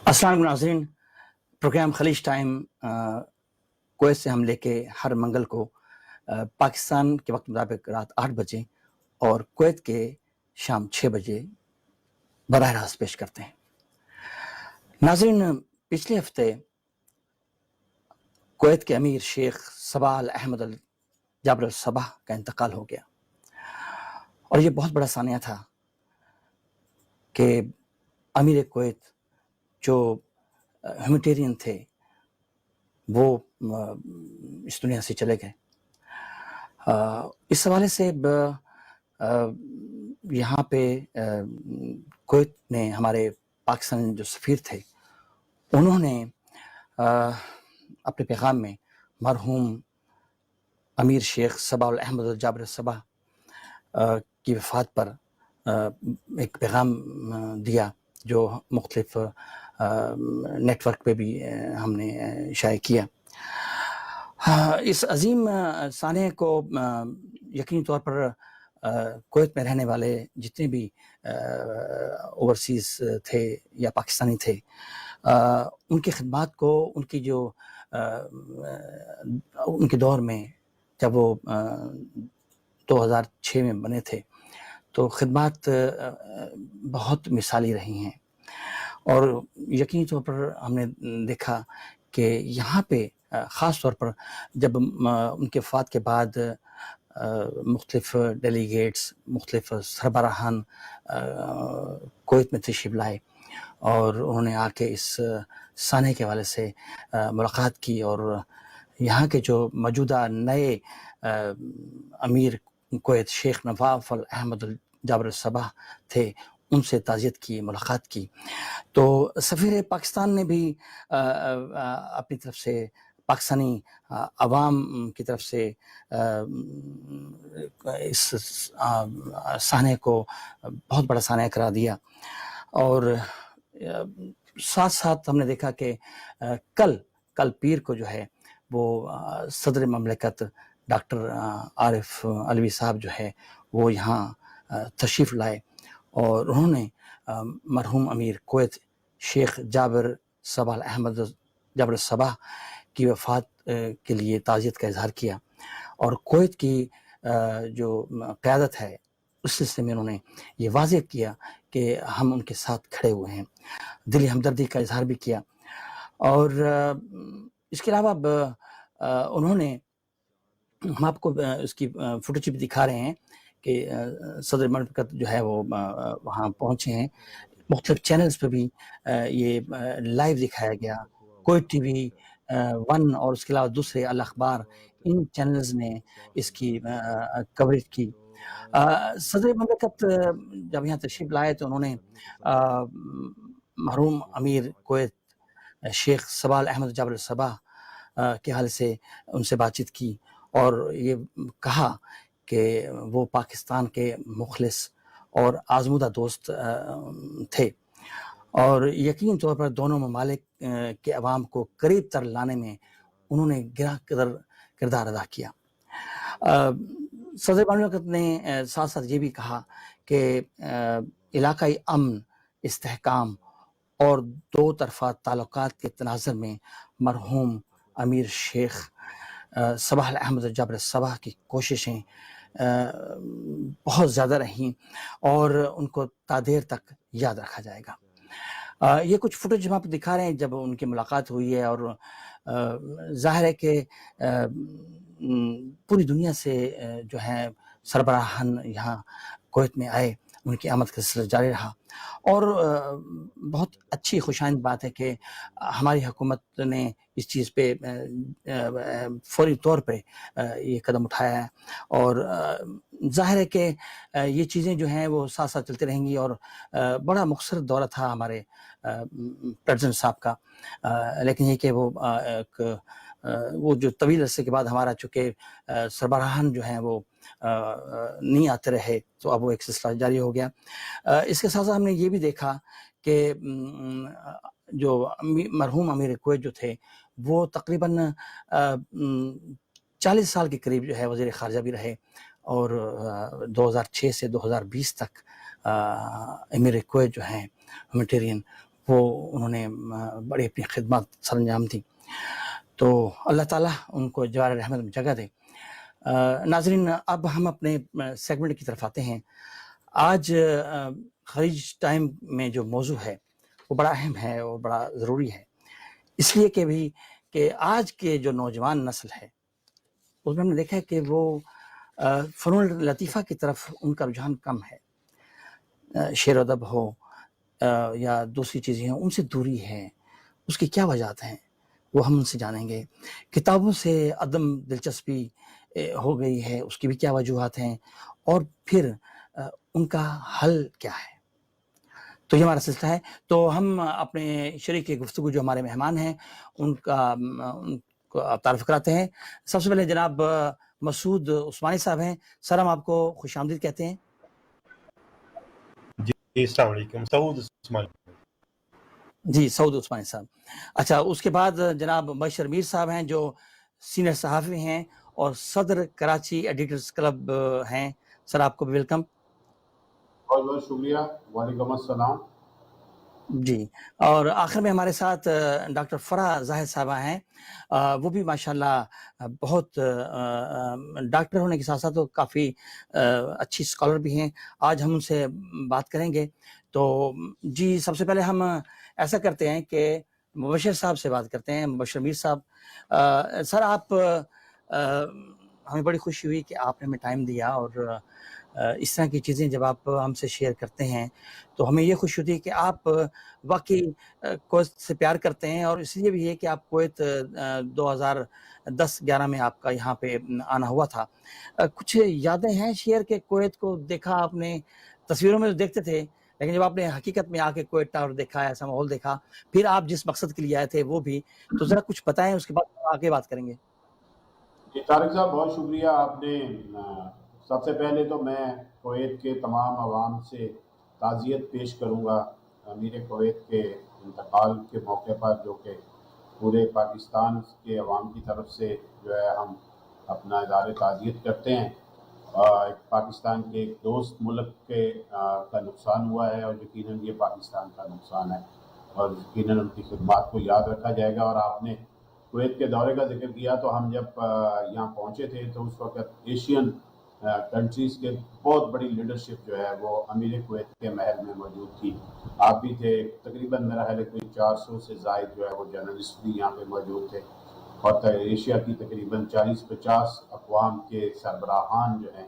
السلام علیکم ناظرین، پروگرام خلیج ٹائم کویت سے ہم لے کے ہر منگل کو پاکستان کے وقت مطابق رات 8 بجے اور کویت کے شام 6 بجے براہ راست پیش کرتے ہیں۔ ناظرین، پچھلے ہفتے کویت کے امیر شیخ صباح احمد جابر الصباح کا انتقال ہو گیا، اور یہ بہت بڑا سانحہ تھا کہ امیر کویت جو ہیومٹیرین تھے وہ اس دنیا سے چلے گئے۔ اس حوالے سے یہاں پہ کویت نے ہمارے پاکستان جو سفیر تھے انہوں نے اپنے پیغام میں مرحوم امیر شیخ صباح احمد جابر الصباح کی وفات پر ایک پیغام دیا جو مختلف نیٹ ورک پہ بھی ہم نے شائع کیا۔ اس عظیم سانحے کو یقینی طور پر کویت میں رہنے والے جتنے بھی اوورسیز تھے یا پاکستانی تھے ان کی خدمات کو، ان کی جو ان کے دور میں جب وہ 2006 میں بنے تھے تو خدمات بہت مثالی رہی ہیں، اور یقینی طور پر ہم نے دیکھا کہ یہاں پہ خاص طور پر جب ان کے وفات کے بعد مختلف ڈیلیگیٹس، مختلف سربراہان کویت میں تشریف لائے اور انہوں نے آ کے اس سانحے کے حوالے سے ملاقات کی، اور یہاں کے جو موجودہ نئے امیر کویت شیخ نواف احمد جابر الصباح تھے ان سے تعزیت کی، ملاقات کی۔ تو سفیر پاکستان نے بھی اپنی طرف سے پاکستانی عوام کی طرف سے اس سانحے کو بہت بڑا سانحہ قرار دیا، اور ساتھ ساتھ ہم نے دیکھا کہ کل پیر کو جو ہے وہ صدر مملکت ڈاکٹر عارف علوی صاحب جو ہے وہ یہاں تشریف لائے، اور انہوں نے مرحوم امیر کویت شیخ جابر صباح احمد جابر الصباح کی وفات کے لیے تعزیت کا اظہار کیا، اور کویت کی جو قیادت ہے اس سلسلے میں انہوں نے یہ واضح کیا کہ ہم ان کے ساتھ کھڑے ہوئے ہیں، دلی ہمدردی کا اظہار بھی کیا۔ اور اس کے علاوہ انہوں نے، ہم آپ کو اس کی فوٹیج بھی دکھا رہے ہیں کہ صدر مملکت جو ہے وہ وہاں پہنچے ہیں، مختلف چینلز پہ بھی یہ لائیو دکھایا گیا، کویت ٹی وی 1 اور اس کے علاوہ دوسرے الاخبار، ان چینلز نے اس کی کوریج کی۔ صدر مملکت جب یہاں تشریف لائے تو انہوں نے مرحوم امیر کویت شیخ صباح احمد جابر الصباح کے حال سے ان سے بات چیت کی، اور یہ کہا کہ وہ پاکستان کے مخلص اور آزمودہ دوست تھے، اور یقینی طور پر دونوں ممالک کے عوام کو قریب تر لانے میں انہوں نے گراں کردار ادا کیا۔ صدر مملکت نے ساتھ ساتھ یہ بھی کہا کہ علاقائی امن، استحکام اور دو طرفہ تعلقات کے تناظر میں مرحوم امیر شیخ صباح احمد جابر الصباح کی کوششیں بہت زیادہ رہیں، اور ان کو تا دیر تک یاد رکھا جائے گا۔ یہ کچھ فوٹیج ہم آپ کو دکھا رہے ہیں جب ان کی ملاقات ہوئی ہے، اور ظاہر ہے کہ پوری دنیا سے جو ہے سربراہان یہاں کویت میں آئے، ان کی آمد کا سلسلہ جاری رہا، اور بہت اچھی خوشائند بات ہے کہ ہماری حکومت نے اس چیز پہ فوری طور پہ یہ قدم اٹھایا ہے، اور ظاہر ہے کہ یہ چیزیں جو ہیں وہ ساتھ ساتھ چلتی رہیں گی، اور بڑا مختصر دورہ تھا ہمارے پریزیڈنٹ صاحب کا، لیکن یہ کہ وہ جو طویل عرصے کے بعد ہمارا چونکہ سربراہان جو ہیں وہ نہیں آتے رہے تو اب وہ ایک سلسلہ جاری ہو گیا۔ اس کے ساتھ ساتھ ہم نے یہ بھی دیکھا کہ جو مرحوم امیر کویت جو تھے وہ تقریباً 40 سال کے قریب جو ہے وزیر خارجہ بھی رہے، اور 2006 سے 2020 تک امیر کویت جو ہیں ہیومٹیرین وہ انہوں نے بڑی اپنی خدمات سر انجام تھیں. تو اللہ تعالیٰ ان کو جوار رحمت میں جگہ دے. ناظرین، اب ہم اپنے سیگمنٹ کی طرف آتے ہیں. آج خلیج ٹائم میں جو موضوع ہے وہ بڑا اہم ہے اور بڑا ضروری ہے، اس لیے کہ آج کے جو نوجوان نسل ہے اس میں ہم نے دیکھا ہے کہ وہ فنون لطیفہ کی طرف ان کا رجحان کم ہے. شعر و ادب ہو یا دوسری چیزیں ہوں، ان سے دوری ہے. اس کی کیا وجہات ہیں وہ ہم ان سے جانیں گے. کتابوں سے عدم دلچسپی ہو گئی ہے، اس کی بھی کیا وجوہات ہیں، اور پھر ان کا حل کیا ہے. تو یہ ہمارا سلسلہ ہے. تو ہم اپنے شریک گفتگو جو ہمارے مہمان ہیں ان کو تعارف کراتے ہیں. سب سے پہلے جناب مسعود عثمانی صاحب ہیں. سر، ہم آپ کو خوش آمدید کہتے ہیں. جی السلام علیکم. سعود عثمانی. جی، سعود عثمانی صاحب. اچھا، اس کے بعد جناب بشر میر صاحب ہیں جو سینئر صحافی ہیں اور صدر کراچی ایڈیٹرز کلب ہیں. سر، آپ کو بھی ویلکم. بہت بہت شکریہ. وعلیکم السلام. جی، اور آخر میں ہمارے ساتھ ڈاکٹر فرح زاہد صاحبہ ہیں. وہ بھی ماشاءاللہ بہت ڈاکٹر ہونے کے ساتھ ساتھ وہ کافی اچھی اسکالر بھی ہیں. آج ہم ان سے بات کریں گے. تو جی، سب سے پہلے ہم ایسا کرتے ہیں کہ مبشر صاحب سے بات کرتے ہیں. مبشر میر صاحب، سر، آپ ہمیں بڑی خوشی ہوئی کہ آپ نے ہمیں ٹائم دیا، اور اس طرح کی چیزیں جب آپ ہم سے شیئر کرتے ہیں تو ہمیں یہ خوشی ہوتی ہے کہ آپ واقعی کویت سے پیار کرتے ہیں. اور اس لیے بھی ہے کہ آپ کویت 2010-11 میں آپ کا یہاں پہ آنا ہوا تھا. کچھ یادیں ہیں شیئر کہ کویت کو دیکھا آپ نے؟ تصویروں میں تو دیکھتے تھے، لیکن جب آپ نے حقیقت میں آ کے کویت ٹاور دیکھا، ایسا ماحول دیکھا، پھر آپ جس مقصد کے لیے آئے تھے وہ بھی، تو ذرا کچھ بتائیں، اس کے بعد آگے بات کریں گے. جی طارق صاحب، بہت شکریہ. آپ نے سب سے پہلے تو میں کویت کے تمام عوام سے تعزیت پیش کروں گا امیر کویت کے انتقال کے موقع پر، جو کہ پورے پاکستان کے عوام کی طرف سے جو ہے ہم اپنا اظہار تعزیت کرتے ہیں. ایک پاکستان کے ایک دوست ملک کا نقصان ہوا ہے، اور یقیناً یہ پاکستان کا نقصان ہے، اور یقیناً ان کی خدمات کو یاد رکھا جائے گا. اور آپ نے کویت کے دورے کا ذکر کیا، تو ہم جب یہاں پہنچے تھے تو اس وقت ایشین کنٹریز کے بہت بڑی لیڈرشپ جو ہے وہ امیر کویت کے محل میں موجود تھی. آپ بھی تھے. تقریباً میرا خیال ہے کوئی 400 سے زائد جو ہے وہ جرنلسٹ بھی یہاں پہ موجود تھے، اور ایشیا کی تقریباً 40-50 اقوام کے سربراہان جو ہیں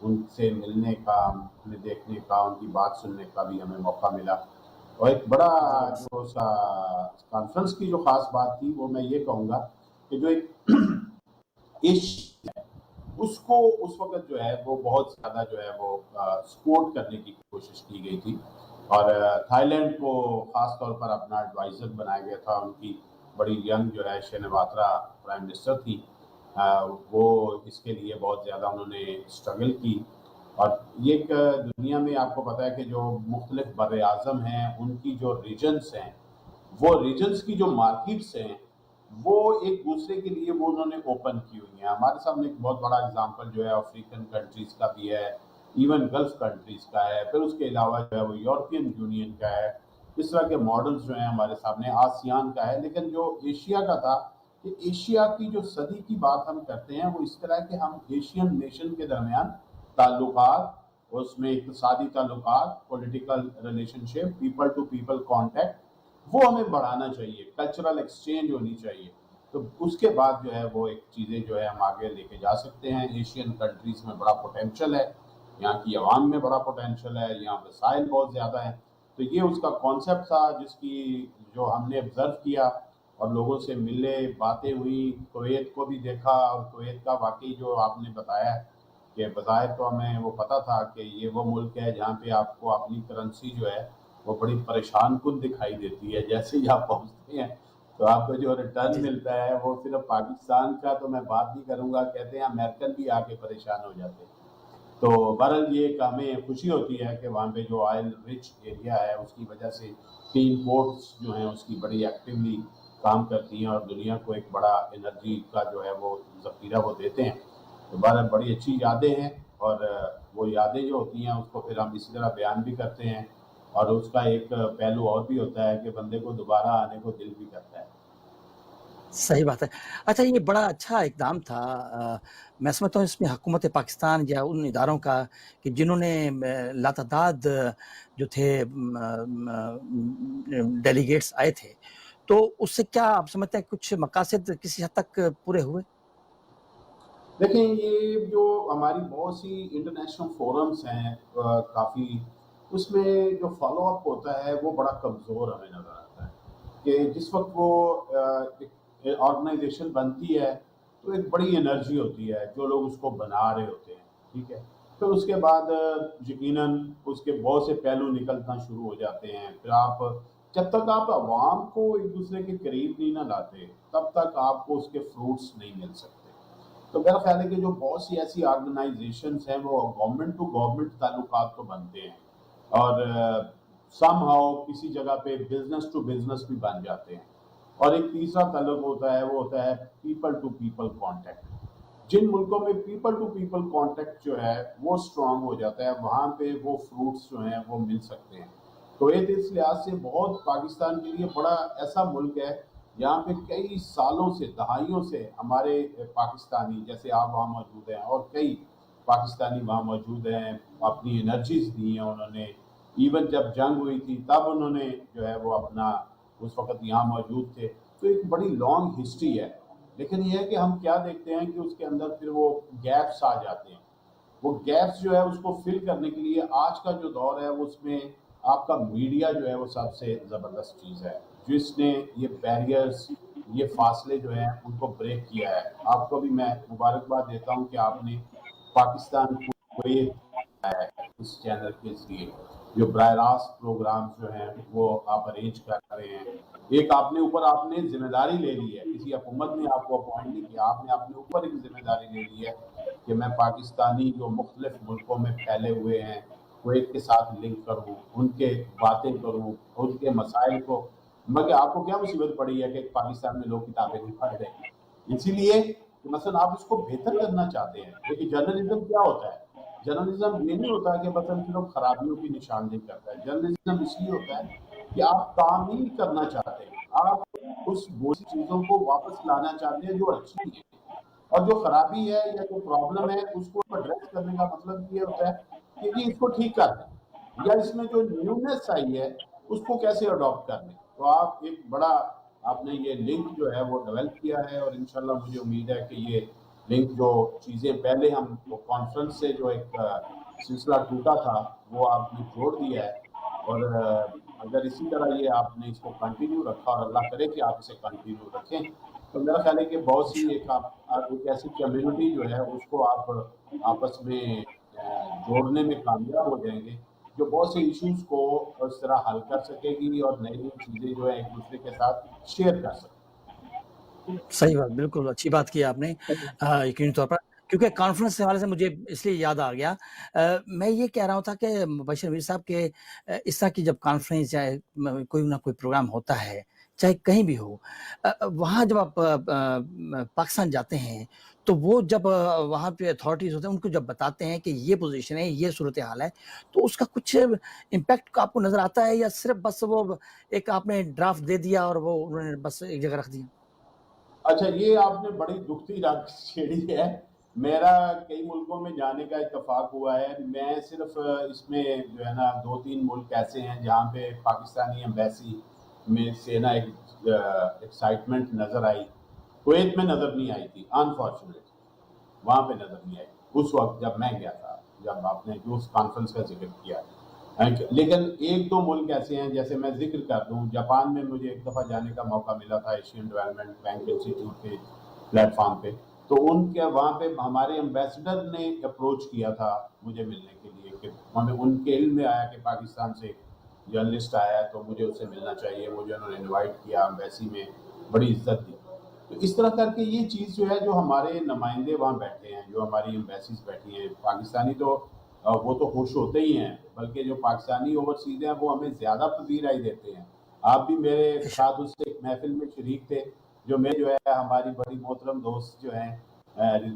ان سے ملنے کا، انہیں دیکھنے کا، ان کی بات سننے کا بھی ہمیں موقع ملا. اور ایک بڑا جو کانفرنس کی جو خاص بات تھی وہ میں یہ کہوں گا کہ جو ایک ایشیا ہے اس کو اس وقت جو ہے وہ بہت زیادہ جو ہے وہ سپورٹ کرنے کی کوشش کی گئی تھی، اور تھائی لینڈ کو خاص طور پر اپنا ایڈوائزر بنایا گیا تھا. ان کی بڑی ینگ جو ہے شینواترا پرائم منسٹر تھی، وہ اس کے لیے بہت زیادہ انہوں نے اسٹرگل کی. اور یہ ایک دنیا میں آپ کو پتہ ہے کہ جو مختلف بر اعظم ہیں ان کی جو ریجنز ہیں، وہ ریجنز کی جو مارکیٹس ہیں وہ ایک دوسرے کے لیے وہ انہوں نے اوپن کی ہوئی ہیں. ہمارے سامنے ایک بہت بڑا اگزامپل جو ہے افریقن کنٹریز کا بھی ہے، ایون گلف کنٹریز کا ہے، پھر اس کے علاوہ جو ہے وہ یورپین یونین کا ہے. اس طرح کے ماڈلز جو ہیں ہمارے سامنے، آسیان کا ہے. لیکن جو ایشیا کا تھا کہ ایشیا کی جو صدی کی بات ہم کرتے ہیں وہ اس طرح کہ ہم ایشین نیشن کے درمیان تعلقات، اس میں اقتصادی تعلقات، political relationship, people to people contact, وہ ہمیں بڑھانا چاہیے، کلچرل ایکسچینج ہونی چاہیے. تو اس کے بعد جو ہے وہ ایک چیزیں جو ہے ہم آگے لے کے جا سکتے ہیں. ایشین کنٹریز میں بڑا پوٹینشل ہے، یہاں کی عوام میں بڑا پوٹینشل ہے، یہاں وسائل بہت زیادہ ہیں. تو یہ اس کا کانسیپٹ تھا جس کی جو ہم نے آبزرو کیا اور لوگوں سے ملے، باتیں ہوئی، کویت کو بھی دیکھا. اور کویت کا واقعی جو آپ نے بتایا ہے کہ بظاہر تو ہمیں وہ پتہ تھا کہ یہ وہ ملک ہے جہاں پہ آپ کو اپنی کرنسی جو ہے وہ بڑی پریشان کن دکھائی دیتی ہے. جیسے ہی آپ پہنچتے ہیں تو آپ کو جو ریٹرن ملتا ہے وہ صرف پاکستان کا تو میں بات نہیں کروں گا، کہتے ہیں امریکن بھی آ کے پریشان ہو جاتے ہیں. تو بہرحال یہ ایک ہمیں خوشی ہوتی ہے کہ وہاں پہ جو آئل رچ ایریا ہے اس کی وجہ سے تین پورٹس جو ہیں اس کی بڑی ایکٹیولی کام کرتی ہیں اور دنیا کو ایک بڑا انرجی کا جو ہے وہ ذخیرہ وہ دیتے ہیں. تو بہرحال بڑی اچھی یادیں ہیں، اور وہ یادیں جو ہوتی ہیں اس کو پھر ہم اسی طرح بیان بھی کرتے ہیں. اور اس کا ایک پہلو اور بھی ہوتا ہے کہ بندے کو دوبارہ آنے کو دل بھی کرتا ہے۔ صحیح بات ہے۔ اچھا، یہ بڑا اچھا اقدام تھا، میں سمجھتا ہوں اس میں حکومت پاکستان یا ان اداروں کا کہ جنہوں نے لاتعداد جو تھے ڈیلیگیٹس آئے تھے، تو اس سے کیا آپ سمجھتے ہیں کچھ مقاصد کسی حد تک پورے ہوئے؟ دیکھیں، یہ جو ہماری بہت سی انٹرنیشنل فورمز ہیں کافی، اس میں جو فالو اپ ہوتا ہے وہ بڑا کمزور ہمیں نظر آتا ہے کہ جس وقت وہ آرگنائزیشن بنتی ہے تو ایک بڑی انرجی ہوتی ہے، جو لوگ اس کو بنا رہے ہوتے ہیں، ٹھیک ہے، پھر اس کے بعد یقیناً اس کے بہت سے پہلو نکلنا شروع ہو جاتے ہیں، پھر آپ جب تک آپ عوام کو ایک دوسرے کے قریب نہیں نہ لاتے تب تک آپ کو اس کے فروٹس نہیں مل سکتے۔ تو میرا خیال ہے کہ جو بہت سی ایسی آرگنائزیشنز ہیں وہ گورنمنٹ ٹو گورنمنٹ تعلقات تو بنتے ہیں اور سم ہاؤ کسی جگہ پہ بزنس ٹو بزنس بھی بن جاتے ہیں، اور ایک تیسرا تعلق ہوتا ہے، وہ ہوتا ہے پیپل ٹو پیپل کانٹیکٹ۔ جن ملکوں میں پیپل ٹو پیپل کانٹیکٹ جو ہے وہ اسٹرانگ ہو جاتا ہے، وہاں پہ وہ فروٹس جو ہیں وہ مل سکتے ہیں۔ کویت اس لحاظ سے بہت پاکستان کے لیے بڑا ایسا ملک ہے یہاں پہ کئی سالوں سے، دہائیوں سے ہمارے پاکستانی، جیسے آپ وہاں موجود ہیں اور کئی پاکستانی وہاں موجود ہیں، اپنی انرجیز دی ہیں انہوں نے، ایون جب جنگ ہوئی تھی تب انہوں نے جو ہے وہ اپنا اس وقت یہاں موجود تھے، تو ایک بڑی لانگ ہسٹری ہے۔ لیکن یہ ہے کہ ہم کیا دیکھتے ہیں کہ اس کے اندر پھر وہ گیپس آ جاتے ہیں، وہ گیپس جو ہے اس کو فل کرنے کے لیے آج کا جو دور ہے اس میں آپ کا میڈیا جو ہے وہ سب سے زبردست چیز ہے، جس نے یہ بیریئرز، یہ فاصلے جو ہیں ان کو بریک کیا ہے۔ آپ کو بھی میں مبارکباد دیتا ہوں کہ آپ نے پاکستان کو یہ اس چینل کے ذریعے جو براہ راست پروگرام جو ہیں وہ آپ ارینج کر رہے ہیں، ایک آپ نے اوپر آپ نے ذمہ داری لے لی ہے، کسی حکومت نے آپ کو اپوائنٹ نہیں کیا، آپ نے اپنے اوپر ایک ذمہ داری لے لی ہے کہ میں پاکستانی جو مختلف ملکوں میں پھیلے ہوئے ہیں کویت کے ساتھ لنک کروں، ان کے باتیں کروں، ان کے مسائل کو، مگر آپ کو کیا مصیبت پڑی ہے کہ پاکستان میں لوگ کتابیں نہیں پڑھ رہے؟ اسی لیے کہ مثلا آپ اس کو بہتر کرنا چاہتے ہیں۔ دیکھیے جرنلزم کیا ہوتا ہے؟ جرنلزم یہ نہیں ہوتا کہ مثلا صرف خرابیوں کی نشاندہی کرتا ہے، جرنلزم اس لیے ہوتا ہے کہ آپ تعمیل کرنا چاہتے ہیں، آپ اس بری چیزوں کو واپس لانا چاہتے ہیں جو اچھی ہیں، اور جو خرابی ہے یا جو پرابلم ہے اس کو ایڈریس کرنے کا مطلب یہ ہوتا ہے کہ جی اس کو ٹھیک کر دیں، یا اس میں جو نیونیس آئی ہے اس کو کیسے اڈاپٹ کر لیں۔ تو آپ ایک بڑا آپ نے یہ لنک جو ہے وہ ڈیولپ کیا ہے، اور انشاءاللہ مجھے امید ہے کہ یہ لنک جو چیزیں پہلے ہم کانفرنس سے جو ایک سلسلہ ٹوٹا تھا وہ آپ نے جوڑ دیا ہے، اور اگر اسی طرح یہ آپ نے اس کو کنٹینیو رکھا، اور اللہ کرے کہ آپ اسے کنٹینیو رکھیں، تو میرا خیال ہے کہ بہت سی ایک ایسی کمیونٹی جو ہے اس کو آپ آپس میں جوڑنے میں کامیاب ہو جائیں گے، جو بہت سے ایشوز کو اس طرح حل کر سکے گی اور نئی نئی چیزیں جو ہے ایک دوسرے کے ساتھ شیئر کر سکے۔ صحیح بات، بالکل اچھی بات کی آپ نے یقینی طور پر، کیونکہ کانفرنس کے حوالے سے مجھے اس لیے یاد آ گیا، میں یہ کہہ رہا ہوں تھا کہ مبشر میر صاحب کے اس طرح کی جب کانفرنس یا کوئی نہ کوئی پروگرام ہوتا ہے چاہے کہیں بھی ہو، وہاں جب آپ پاکستان جاتے ہیں تو وہ جب وہاں پہ اتھارٹیز ہوتے ہیں ان کو جب بتاتے ہیں کہ یہ پوزیشن ہے، یہ صورتحال ہے، تو اس کا کچھ امپیکٹ آپ کو نظر آتا ہے، یا صرف بس وہ ایک آپ نے ڈرافٹ دے دیا اور وہ انہوں نے بس ایک جگہ رکھ دیا؟ اچھا، یہ آپ نے بڑی دکھتی رات چھیڑی ہے۔ میرا کئی ملکوں میں جانے کا اتفاق ہوا ہے، میں صرف اس میں جو ہے نا 2-3 ملک ایسے ہیں جہاں پہ پاکستانی ایمبیسی میں سے نا ایک ایکسائٹمنٹ نظر آئی، کویت میں نظر نہیں آئی تھی انفارچونیٹ، وہاں پہ نظر نہیں آئی اس وقت جب میں گیا تھا، جب آپ نے جو اس کانفرنس کا ذکر کیا۔ لیکن 1-2 ملک ایسے ہیں، جیسے میں ذکر کر دوں، جاپان میں مجھے ایک دفعہ جانے کا موقع ملا تھا ایشین ڈیولپمنٹ بینک انسٹیٹیوٹ کے پلیٹ فارم پہ، تو ان کے وہاں پہ ہمارے ایمبیسڈر نے اپروچ کیا تھا مجھے ملنے کے لیے، کہ ہمیں ان کے علم میں آیا کہ پاکستان سے جرنلسٹ آیا ہے تو مجھے اس سے ملنا چاہیے، مجھے انہوں نے انوائٹ کیا، ایمبیسی میں بڑی عزت دی۔ تو اس طرح کر کے یہ چیز جو ہے، جو ہمارے نمائندے وہاں بیٹھے ہیں، جو ہماری ایمبیسیز بیٹھی ہیں پاکستانی، تو وہ تو خوش ہوتے ہی ہیں، بلکہ جو پاکستانی اوورسیز ہیں وہ ہمیں زیادہ پذیرائی دیتے ہیں۔ آپ بھی میرے ساتھ اس ایک محفل میں شریک تھے جو میں جو ہے ہماری بڑی محترم دوست جو ہیں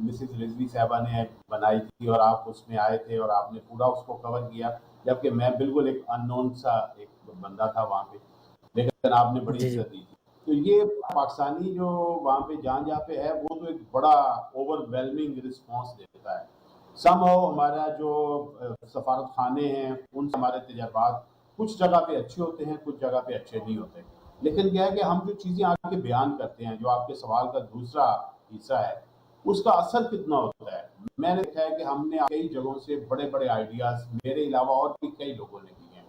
مسز رضوی صاحبہ نے بنائی تھی، اور آپ اس میں آئے تھے اور آپ نے پورا اس کو کور کیا۔ جبکہ میں بالکل ایک ان نون سا ایک بندہ تھا وہاں پہ، لیکن آپ نے بڑی جی جی عزت دی تھی. تو یہ پاکستانی جو وہاں پہ جہاں پہ ہے وہ تو ایک بڑا اوور ویلمنگ رسپانس دیتا ہے. سم ہو ہمارا جو سفارت خانے ہیں ان سے ہمارے تجربات کچھ جگہ پہ اچھے ہوتے ہیں، کچھ جگہ پہ اچھے نہیں ہوتے. لیکن کیا ہے کہ ہم جو چیزیں آپ کے بیان کرتے ہیں، جو آپ کے سوال کا دوسرا حصہ ہے، اس کا اثر کتنا ہوتا ہے. میں نے دیکھا ہے کہ ہم نے کئی جگہوں سے بڑے بڑے آئیڈیاز میرے علاوہ اور بھی کئی لوگوں نے دیے ہیں،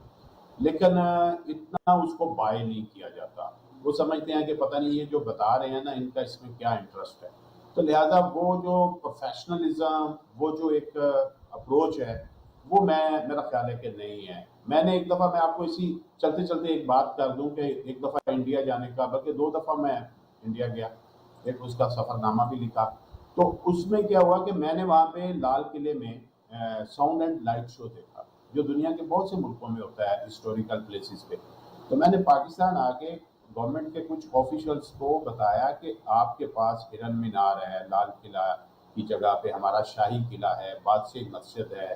لیکن اتنا اس کو بائی نہیں کیا جاتا. وہ سمجھتے ہیں کہ پتہ نہیں یہ جو بتا رہے ہیں نا ان کا اس میں کیا انٹرسٹ ہے. تو لہٰذا وہ جو پروفیشنلزم، وہ جو ایک اپروچ ہے، وہ میرا خیال ہے کہ نہیں ہے. میں نے ایک دفعہ، میں آپ کو اسی چلتے چلتے ایک بات کر دوں کہ ایک دفعہ انڈیا جانے کا، بلکہ 2 دفعہ میں انڈیا گیا، ایک اس کا سفر نامہ بھی لکھا. تو اس میں کیا ہوا کہ میں نے وہاں پہ لال قلعے میں ساؤنڈ اینڈ لائٹ شو دیکھا، جو دنیا کے بہت سے ملکوں میں ہوتا ہے ہسٹوریکل پلیسز پہ. تو میں نے پاکستان آ کے گورنمنٹ کے کچھ آفیشلس کو بتایا کہ آپ کے پاس ہرن مینار ہے، لال قلعہ کی جگہ پہ ہمارا شاہی قلعہ ہے، بادشاہی مسجد ہے،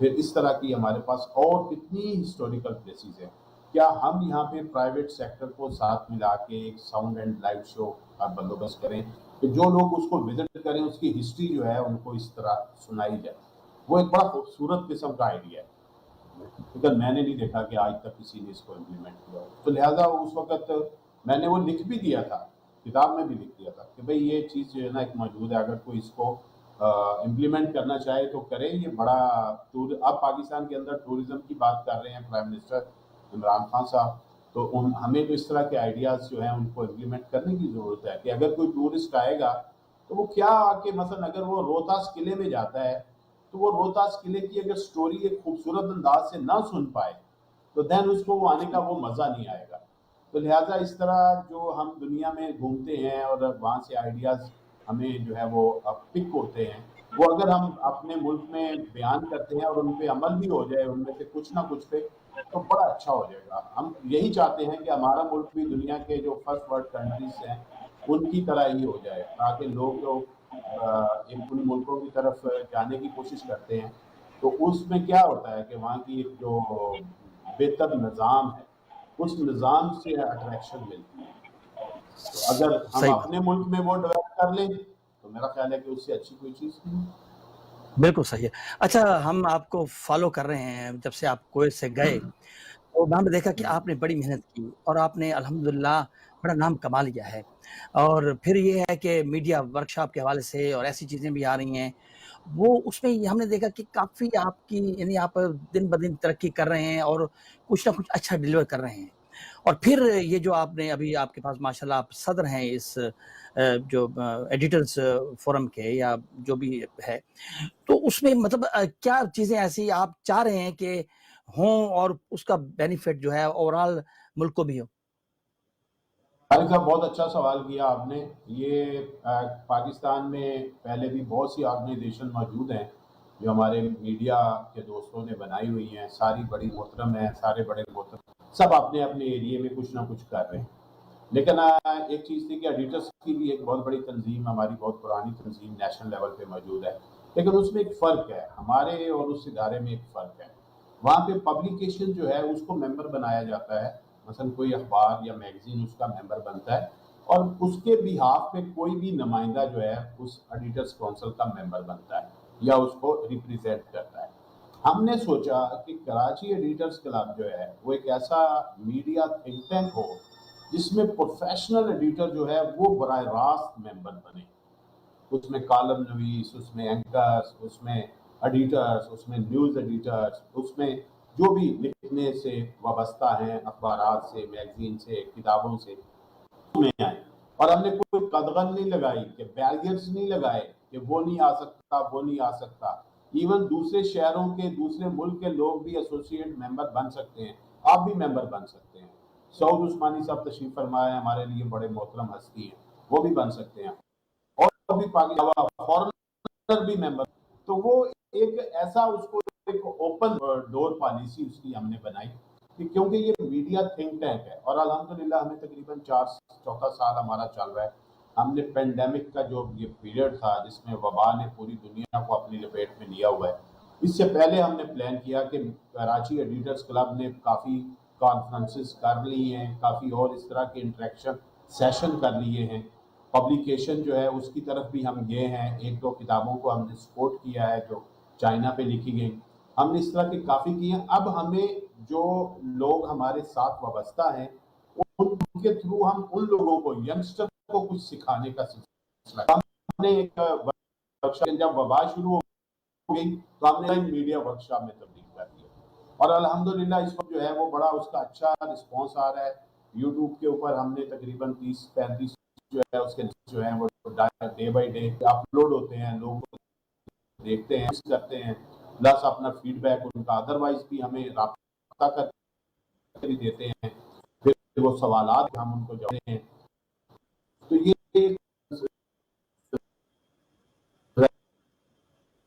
پھر اس طرح کی ہمارے پاس اور کتنی ہسٹوریکل پلیسز ہیں. کیا ہم یہاں پہ پرائیویٹ سیکٹر کو ساتھ ملا کے ایک ساؤنڈ اینڈ لائٹ شو کا بندوبست کریں کہ جو لوگ اس کو وزٹ کریں اس کی ہسٹری جو ہے ان کو اس طرح سنائی جائے. وہ ایک بڑا خوبصورت قسم کا آئیڈیا ہے، لیکن میں نے نہیں دیکھا کہ آج تک کسی نے اس کو امپلیمنٹ کیا ہو. تو لہٰذا اس وقت میں نے وہ لکھ بھی دیا تھا، کتاب میں بھی لکھ دیا تھا کہ بھئی یہ چیز جو ہے نا ایک موجود ہے، اگر کوئی اس کو امپلیمنٹ کرنا چاہے تو کرے. یہ بڑا اب پاکستان کے اندر ٹورزم کی بات کر رہے ہیں پرائم منسٹر عمران خان صاحب، تو ہمیں تو اس طرح کے آئیڈیاز جو ہیں ان کو امپلیمنٹ کرنے کی ضرورت ہے کہ اگر کوئی ٹورسٹ آئے گا تو وہ کیا آ کے مثلا اگر وہ روہتاس قلعے میں جاتا ہے تو وہ روہتاس قلعے کی اگر سٹوری ایک خوبصورت انداز سے نہ سن پائے تو دین اس کو وہ آنے کا وہ مزہ نہیں آئے گا. تو لہٰذا اس طرح جو ہم دنیا میں گھومتے ہیں اور وہاں سے آئیڈیاز ہمیں جو ہے وہ پک ہوتے ہیں، وہ اگر ہم اپنے ملک میں بیان کرتے ہیں اور ان پہ عمل بھی ہو جائے ان میں سے کچھ نہ کچھ پہ، تو بڑا اچھا ہو جائے گا. ہم یہی چاہتے ہیں کہ ہمارا ملک بھی دنیا کے جو فرسٹ ورلڈ کنٹریز ہیں ان کی طرح ہی ہو جائے، تاکہ لوگ جو ان ملکوں کی طرف جانے کی کوشش کرتے ہیں تو اس میں کیا ہوتا ہے کہ وہاں کی ایک جو بہتر نظام ہے اس نظام سے اٹریکشن ملتی ہے. تو اگر ہم صحیح بات. اپنے ملک میں وہ ڈیولپ کر لیں تو میرا خیال ہے کہ اس سے اچھی کوئی چیز نہیں. بالکل صحیح ہے. اچھا ہم آپ کو فالو کر رہے ہیں جب سے آپ کویت سے گئے، تو ہم نے دیکھا کہ آپ نے بڑی محنت کی اور آپ نے الحمدللہ بڑا نام کما لیا ہے. اور پھر یہ ہے کہ میڈیا ورکشاپ کے حوالے سے اور ایسی چیزیں بھی آ رہی ہیں، وہ اس میں ہم نے دیکھا کہ کافی آپ کی یعنی آپ دن بدن ترقی کر رہے ہیں اور کچھ نہ کچھ اچھا ڈیلیور کر رہے ہیں. اور پھر یہ جو آپ نے ابھی آپ کے پاس ماشاءاللہ آپ صدر ہیں اس جو ایڈیٹرز فورم کے یا جو بھی ہے، تو اس میں مطلب کیا چیزیں ایسی آپ چاہ رہے ہیں کہ ہوں اور اس کا بینیفٹ جو ہے اوورال ملک کو بھی ہو؟ طارق صاحب بہت اچھا سوال کیا آپ نے. یہ پاکستان میں پہلے بھی بہت سی آرگنائزیشن موجود ہیں جو ہمارے میڈیا کے دوستوں نے بنائی ہوئی ہیں، ساری بڑی محترم ہیں، سارے بڑے محترم، سب اپنے اپنے ایریے میں کچھ نہ کچھ کر رہے ہیں. لیکن ایک چیز تھی کہ ایڈیٹرز کی بھی ایک بہت بڑی تنظیم، ہماری بہت پرانی تنظیم نیشنل لیول پہ موجود ہے، لیکن اس میں ایک فرق ہے، ہمارے اور اس ادارے میں ایک فرق ہے. وہاں پہ پبلیکیشن جو ہے اس کو ممبر بنایا جاتا ہے، مثلا کوئی اخبار یا میگزین اس کا ممبر بنتا ہے اور اس کے بیہاف پہ کوئی بھی نمائندہ جو ہے اس ایڈیٹرز کونسل کا ممبر بنتا ہے یا اس کو ریپریزینٹ کرتا ہے. ہم نے سوچا کہ کراچی ایڈیٹرز کلب جو ہے وہ ایک ایسا میڈیا تھنک ٹینک ہو جس میں پروفیشنل ایڈیٹر جو ہے وہ براہ راست ممبر بنے. اس میں کالم نویس، اس میں اینکرز، اس میں ایڈیٹرز، اس میں نیوز ایڈیٹرز، اس میں جو بھی لکھنے سے وابستہ ہیں اخبارات سے، میگزین سے، کتابوں سے، میں آئے. اور ہم نے کوئی قدغن نہیں لگائی کہ بیریئرز نہیں لگائے کہ وہ نہیں آ سکتا، وہ نہیں آ سکتا. ایون دوسرے شہروں کے، دوسرے ملک کے لوگ بھی ایسوسیٹ ممبر بن سکتے ہیں، آپ بھی ممبر بن سکتے ہیں. سعود عثمانی صاحب تشریف فرمائے، ہمارے لیے بڑے محترم ہستی ہیں، وہ بھی بن سکتے ہیں، اور بھی پاکستان فورنر بھی ممبر. تو وہ ایک ایسا اس کو ایک اوپن ڈور پالیسی اس کی ہم نے بنائی کہ کیونکہ یہ میڈیا تھنک ٹینک ہے اور الحمدللہ ہمیں تقریباً چوتھا سال ہمارا چل رہا ہے. ہم نے پینڈیمک کا جو یہ پیریڈ تھا جس میں وبا نے پوری دنیا کو اپنی لپیٹ میں لیا ہوا ہے، اس سے پہلے ہم نے پلان کیا کہ کراچی ایڈیٹرز کلب نے کافی کانفرنسز کر لی ہیں، کافی اور اس طرح کے انٹریکشن سیشن کر لیے ہیں، پبلیکیشن جو ہے اس کی طرف بھی ہم گئے ہیں، ایک دو کتابوں کو ہم نے سپورٹ کیا ہے جو چائنا پہ لکھی گئی، ہم نے اس طرح کے کافی کیے ہیں۔ اب ہمیں جو لوگ ہمارے ساتھ وابستہ ہیں ان کے تھرو ہم ان لوگوں کو ینگسٹر کو کچھ سکھانے کا سلسلہ ہم نے ایک ورکشاپ جب وبا شروع ہو گئی تو ہم نے میڈیا ورکشاپ میں تبدیل کر دیا اور الحمدللہ اس وقت جو ہے وہ بڑا اس کا اچھا رسپانس آ رہا ہے۔ یوٹیوب کے اوپر ہم نے تقریباً 30-35 جو ہے اس کے جو ہیں وہ ڈے بائی ڈے اپلوڈ ہوتے ہیں، لوگ دیکھتے ہیں کرتے ہیں، پلس اپنا فیڈ بیک ان کا ادروائز بھی ہمیں رابطہ کر کے بھی دیتے ہیں، پھر وہ سوالات ہم ان کو جواب ہیں۔ تو یہ ایک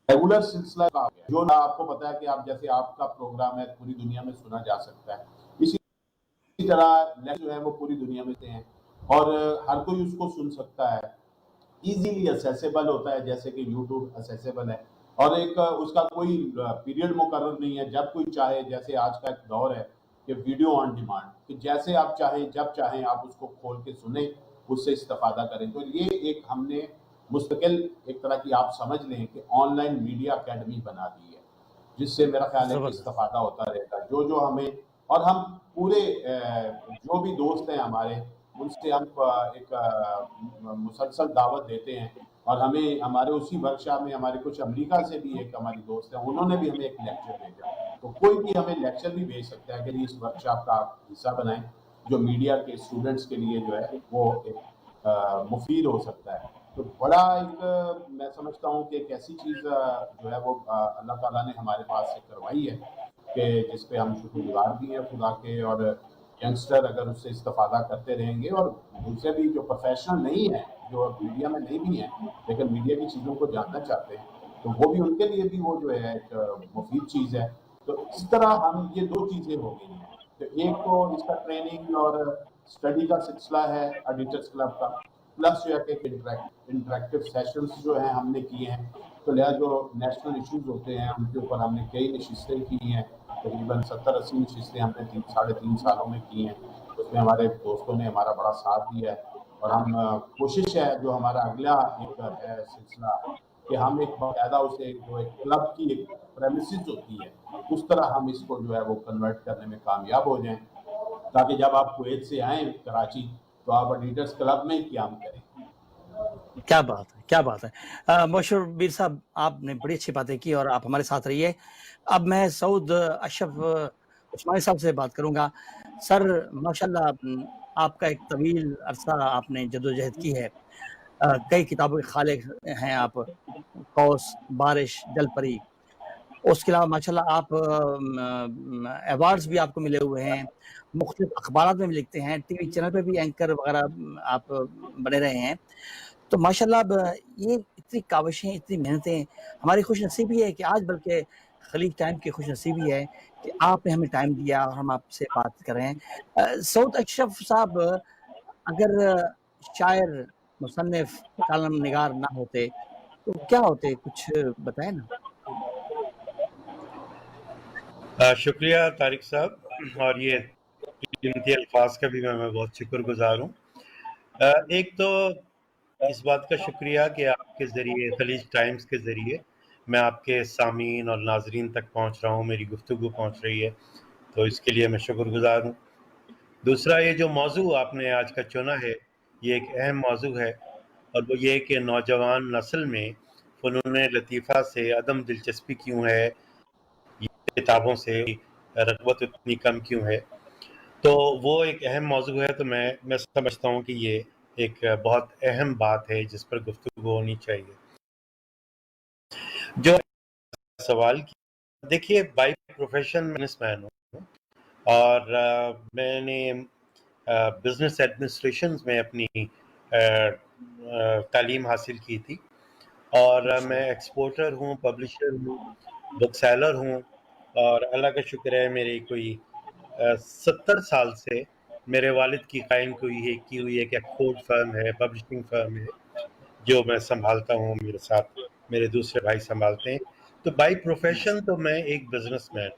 ریگولر سلسلہ کا جو آپ کو پتا ہے کہ آپ جیسے آپ کا پروگرام ہے پوری دنیا میں سنا جا سکتا ہے، اسی طرح جو ہے وہ پوری دنیا میں سے ہیں اور ہر کوئی اس کو سن سکتا ہے، ایزیلی اسیسیبل ہوتا ہے جیسے کہ یوٹیوب اسیسیبل ہے، اور ایک اس کا کوئی پیریڈ مقرر نہیں ہے، جب کوئی چاہے، جیسے آج کا ایک دور ہے کہ ویڈیو آن ڈیمانڈ، کہ جیسے آپ چاہیں جب چاہیں آپ اس کو کھول کے سنیں، اس سے استفادہ کریں۔ تو یہ ایک ہم نے مستقل ایک طرح کی آپ سمجھ لیں کہ آن لائن میڈیا اکیڈمی بنا دی ہے، جس سے میرا خیال ہے کہ زبردست. استفادہ ہوتا رہے گا۔ جو ہمیں اور ہم پورے جو بھی دوست ہیں ہمارے ان سے ہم ایک مسلسل دعوت دیتے ہیں، اور ہمیں ہمارے اسی ورکشاپ میں ہمارے کچھ امریکہ سے بھی ایک ہماری دوست ہیں، انہوں نے بھی ہمیں ایک لیکچر بھیجا، تو کوئی بھی ہمیں لیکچر بھی بھیج سکتا ہے کہ اس ورکشاپ کا آپ حصہ بنائیں جو میڈیا کے اسٹوڈنٹس کے لیے جو ہے وہ ایک مفید ہو سکتا ہے۔ تو بڑا ایک میں سمجھتا ہوں کہ ایک ایسی چیز جو ہے وہ اللہ تعالیٰ نے ہمارے پاس سے کروائی ہے کہ جس پہ ہم شکر گزار بھی ہیں خدا کے، اور ینگسٹر اگر اس سے استفادہ کرتے رہیں گے، اور دوسرے بھی جو پروفیشنل نہیں ہیں، جو میڈیا میں نہیں بھی ہیں لیکن میڈیا کی چیزوں کو جاننا چاہتے ہیں، تو وہ بھی ان کے لیے بھی وہ جو ہے ایک مفید چیز ہے۔ تو اس طرح ہم یہ دو چیزیں ہو گئی ہیں، تو ایک تو اس کا ٹریننگ اور اسٹڈی کا سلسلہ ہے ایڈیٹرز کلب کا، پلس جو ہے کہ انٹریکٹیو سیشنز جو ہیں ہم نے کیے ہیں، تو لہٰذا جو نیشنل ایشوز ہوتے ہیں ان کے اوپر ہم نے کئی نشستیں کی ہیں، تقریباً 70-80 نشستیں ہم نے 3-3.5 سالوں میں کی ہیں، اس میں ہمارے دوستوں نے ہمارا بڑا ساتھ دیا ہے، اور ہم کوشش ہے جو ہمارا اگلا ایک ہے سلسلہ کہ ہم ایک باقاعدہ اسے جو ایک کلب کی ایک پریمیسز ہوتی ہے اس طرح ہم اس کو جو ہے وہ کنورٹ کرنے میں کامیاب ہو جائیں، تاکہ جب آپ کویت سے آئیں کراچی تو آپ ایڈیٹرز کلب میں ہی قیام کریں۔ کیا بات ہے، کیا بات ہے. مشہور بیر صاحب، آپ نے بڑی اچھی باتیں کی اور آپ ہمارے ساتھ رہیے. اب میں سعود اشرف عثمانی صاحب سے بات کروں گا. سر ماشاءاللہ آپ کا ایک طویل عرصہ آپ نے جدوجہد کی ہے، کئی کتابوں کے خالق ہیں آپ، قوس، بارش، جل پری. اس کے علاوہ ماشاءاللہ آپ ایوارڈز بھی آپ کو ملے ہوئے ہیں، مختلف اخبارات میں بھی لکھتے ہیں، ٹی وی چینل پہ بھی اینکر وغیرہ آپ بنے رہے ہیں. تو ماشاءاللہ اب یہ اتنی کاوشیں، اتنی محنتیں، ہماری خوش نصیبی ہے کہ آج بلکہ خلیج ٹائم کی خوش نصیبی ہے کہ آپ نے ہمیں ٹائم دیا اور ہم آپ سے بات کر رہے ہیں. سعود اشرف صاحب، اگر شاعر، مصنف، کالم نگار نہ ہوتے تو کیا ہوتے؟ کچھ بتائیں نا. شکریہ طارق صاحب، اور یہ قیمتی الفاظ کا بھی میں بہت شکر گزار ہوں۔ ایک تو اس بات کا شکریہ کہ آپ کے ذریعے، خلیج ٹائمز کے ذریعے میں آپ کے سامعین اور ناظرین تک پہنچ رہا ہوں، میری گفتگو پہنچ رہی ہے، تو اس کے لیے میں شکر گزار ہوں۔ دوسرا، یہ جو موضوع آپ نے آج کا چنا ہے یہ ایک اہم موضوع ہے، اور وہ یہ کہ نوجوان نسل میں فنون لطیفہ سے عدم دلچسپی کیوں ہے، کتابوں سے رغبت اتنی کم کیوں ہے. تو وہ ایک اہم موضوع ہے، تو میں سمجھتا ہوں کہ یہ ایک بہت اہم بات ہے جس پر گفتگو ہونی چاہیے. جو سوال کی، دیکھیے بائی پروفیشن بزنس مین ہوں، اور میں نے بزنس ایڈمنسٹریشن میں اپنی تعلیم حاصل کی تھی، اور میں ایکسپورٹر ہوں، پبلشر ہوں، بک سیلر ہوں، اور اللہ کا شکر ہے میری کوئی 70 سال سے میرے والد کی قائم کی ہوئی ایک ایکسپورٹ فرم ہے، پبلشنگ فرم ہے، جو میں سنبھالتا ہوں، میرے ساتھ میرے دوسرے بھائی سنبھالتے ہیں. تو بائی پروفیشن تو میں ایک بزنس مین،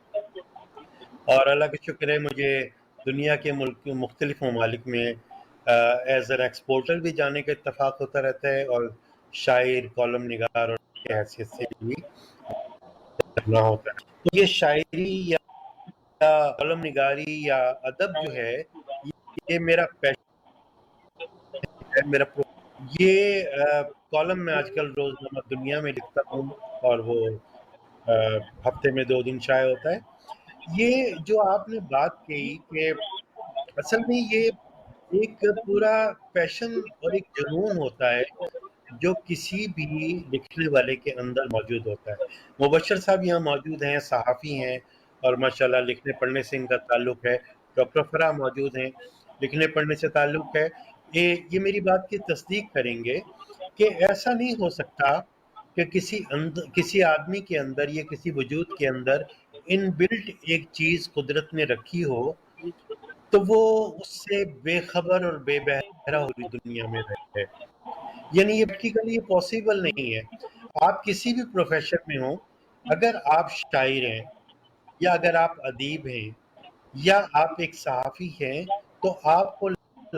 اور اللہ کا شکر ہے مجھے دنیا کے ملک مختلف ممالک میں ایز این ایکسپورٹر بھی جانے کا اتفاق ہوتا رہتا ہے، اور شاعر، کالم نگار اور کی حیثیت سے بھی کرنا ہوتا ہے۔ تو یہ شاعری یا کالم نگاری یا ادب جو ہے، یہ میرا پیشن ہے، یہ کالم میں آج کل روزنامہ دنیا میں لکھتا ہوں، اور وہ ہفتے میں 2 دن شائع ہوتا ہے۔ یہ جو آپ نے بات کہی کہ اصل میں یہ ایک پورا پیشن اور ایک جنون ہوتا ہے جو کسی بھی لکھنے والے کے اندر موجود ہوتا ہے۔ مبشر صاحب یہاں موجود ہیں، صحافی ہیں، اور ماشاءاللہ لکھنے پڑھنے سے ان کا تعلق ہے۔ ڈاکٹر فرا موجود ہیں، لکھنے پڑھنے سے تعلق ہے۔ یہ میری بات کی تصدیق کریں گے کہ ایسا نہیں ہو سکتا کہ کسی آدمی کے اندر یا کسی وجود کے اندر ان بلٹ ایک چیز قدرت نے رکھی ہو تو وہ اس سے بے خبر اور بے بہرا ہوئی دنیا میں رہے۔ یعنی یہ پریکٹیکلی پاسبل نہیں ہے۔ آپ کسی بھی پروفیشن میں ہوں، اگر آپ شاعر ہیں یا اگر آپ ادیب ہیں یا آپ ایک صحافی ہیں، تو آپ کو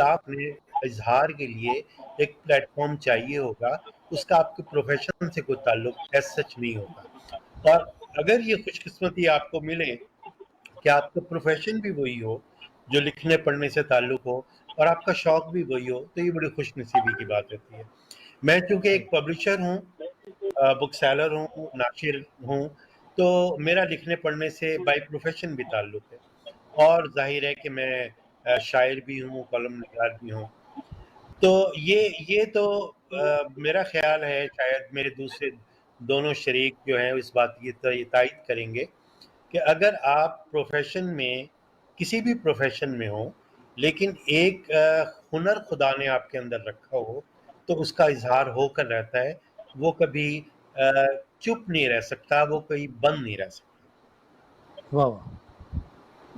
اپنے اظہار کے لیے ایک پلیٹ فارم چاہیے ہوگا۔ اس کا آپ کے پروفیشن سے کوئی تعلق ایز سچ نہیں ہوتا۔ اور اگر یہ خوش قسمتی آپ کو ملے کہ آپ کا پروفیشن بھی وہی ہو جو لکھنے پڑھنے سے تعلق ہو، اور آپ کا شوق بھی وہی ہو، تو یہ بڑی خوش نصیبی کی بات ہوتی ہے۔ میں چونکہ ایک پبلشر ہوں، بک سیلر ہوں، ناشر ہوں، تو میرا لکھنے پڑھنے سے بائی پروفیشن بھی تعلق ہے، اور ظاہر ہے کہ میں شاعر بھی ہوں، کالم نگار بھی ہوں۔ تو یہ تو میرا خیال ہے، شاید میرے دوسرے دونوں شریک جو ہیں اس بات کی تائید کریں گے کہ اگر آپ پروفیشن میں کسی بھی پروفیشن میں ہوں، لیکن ایک ہنر خدا نے آپ کے اندر رکھا ہو تو اس کا اظہار ہو کر رہتا ہے، وہ کبھی چپ نہیں رہ سکتا، وہ کبھی بند نہیں رہ سکتا۔ واہ واہ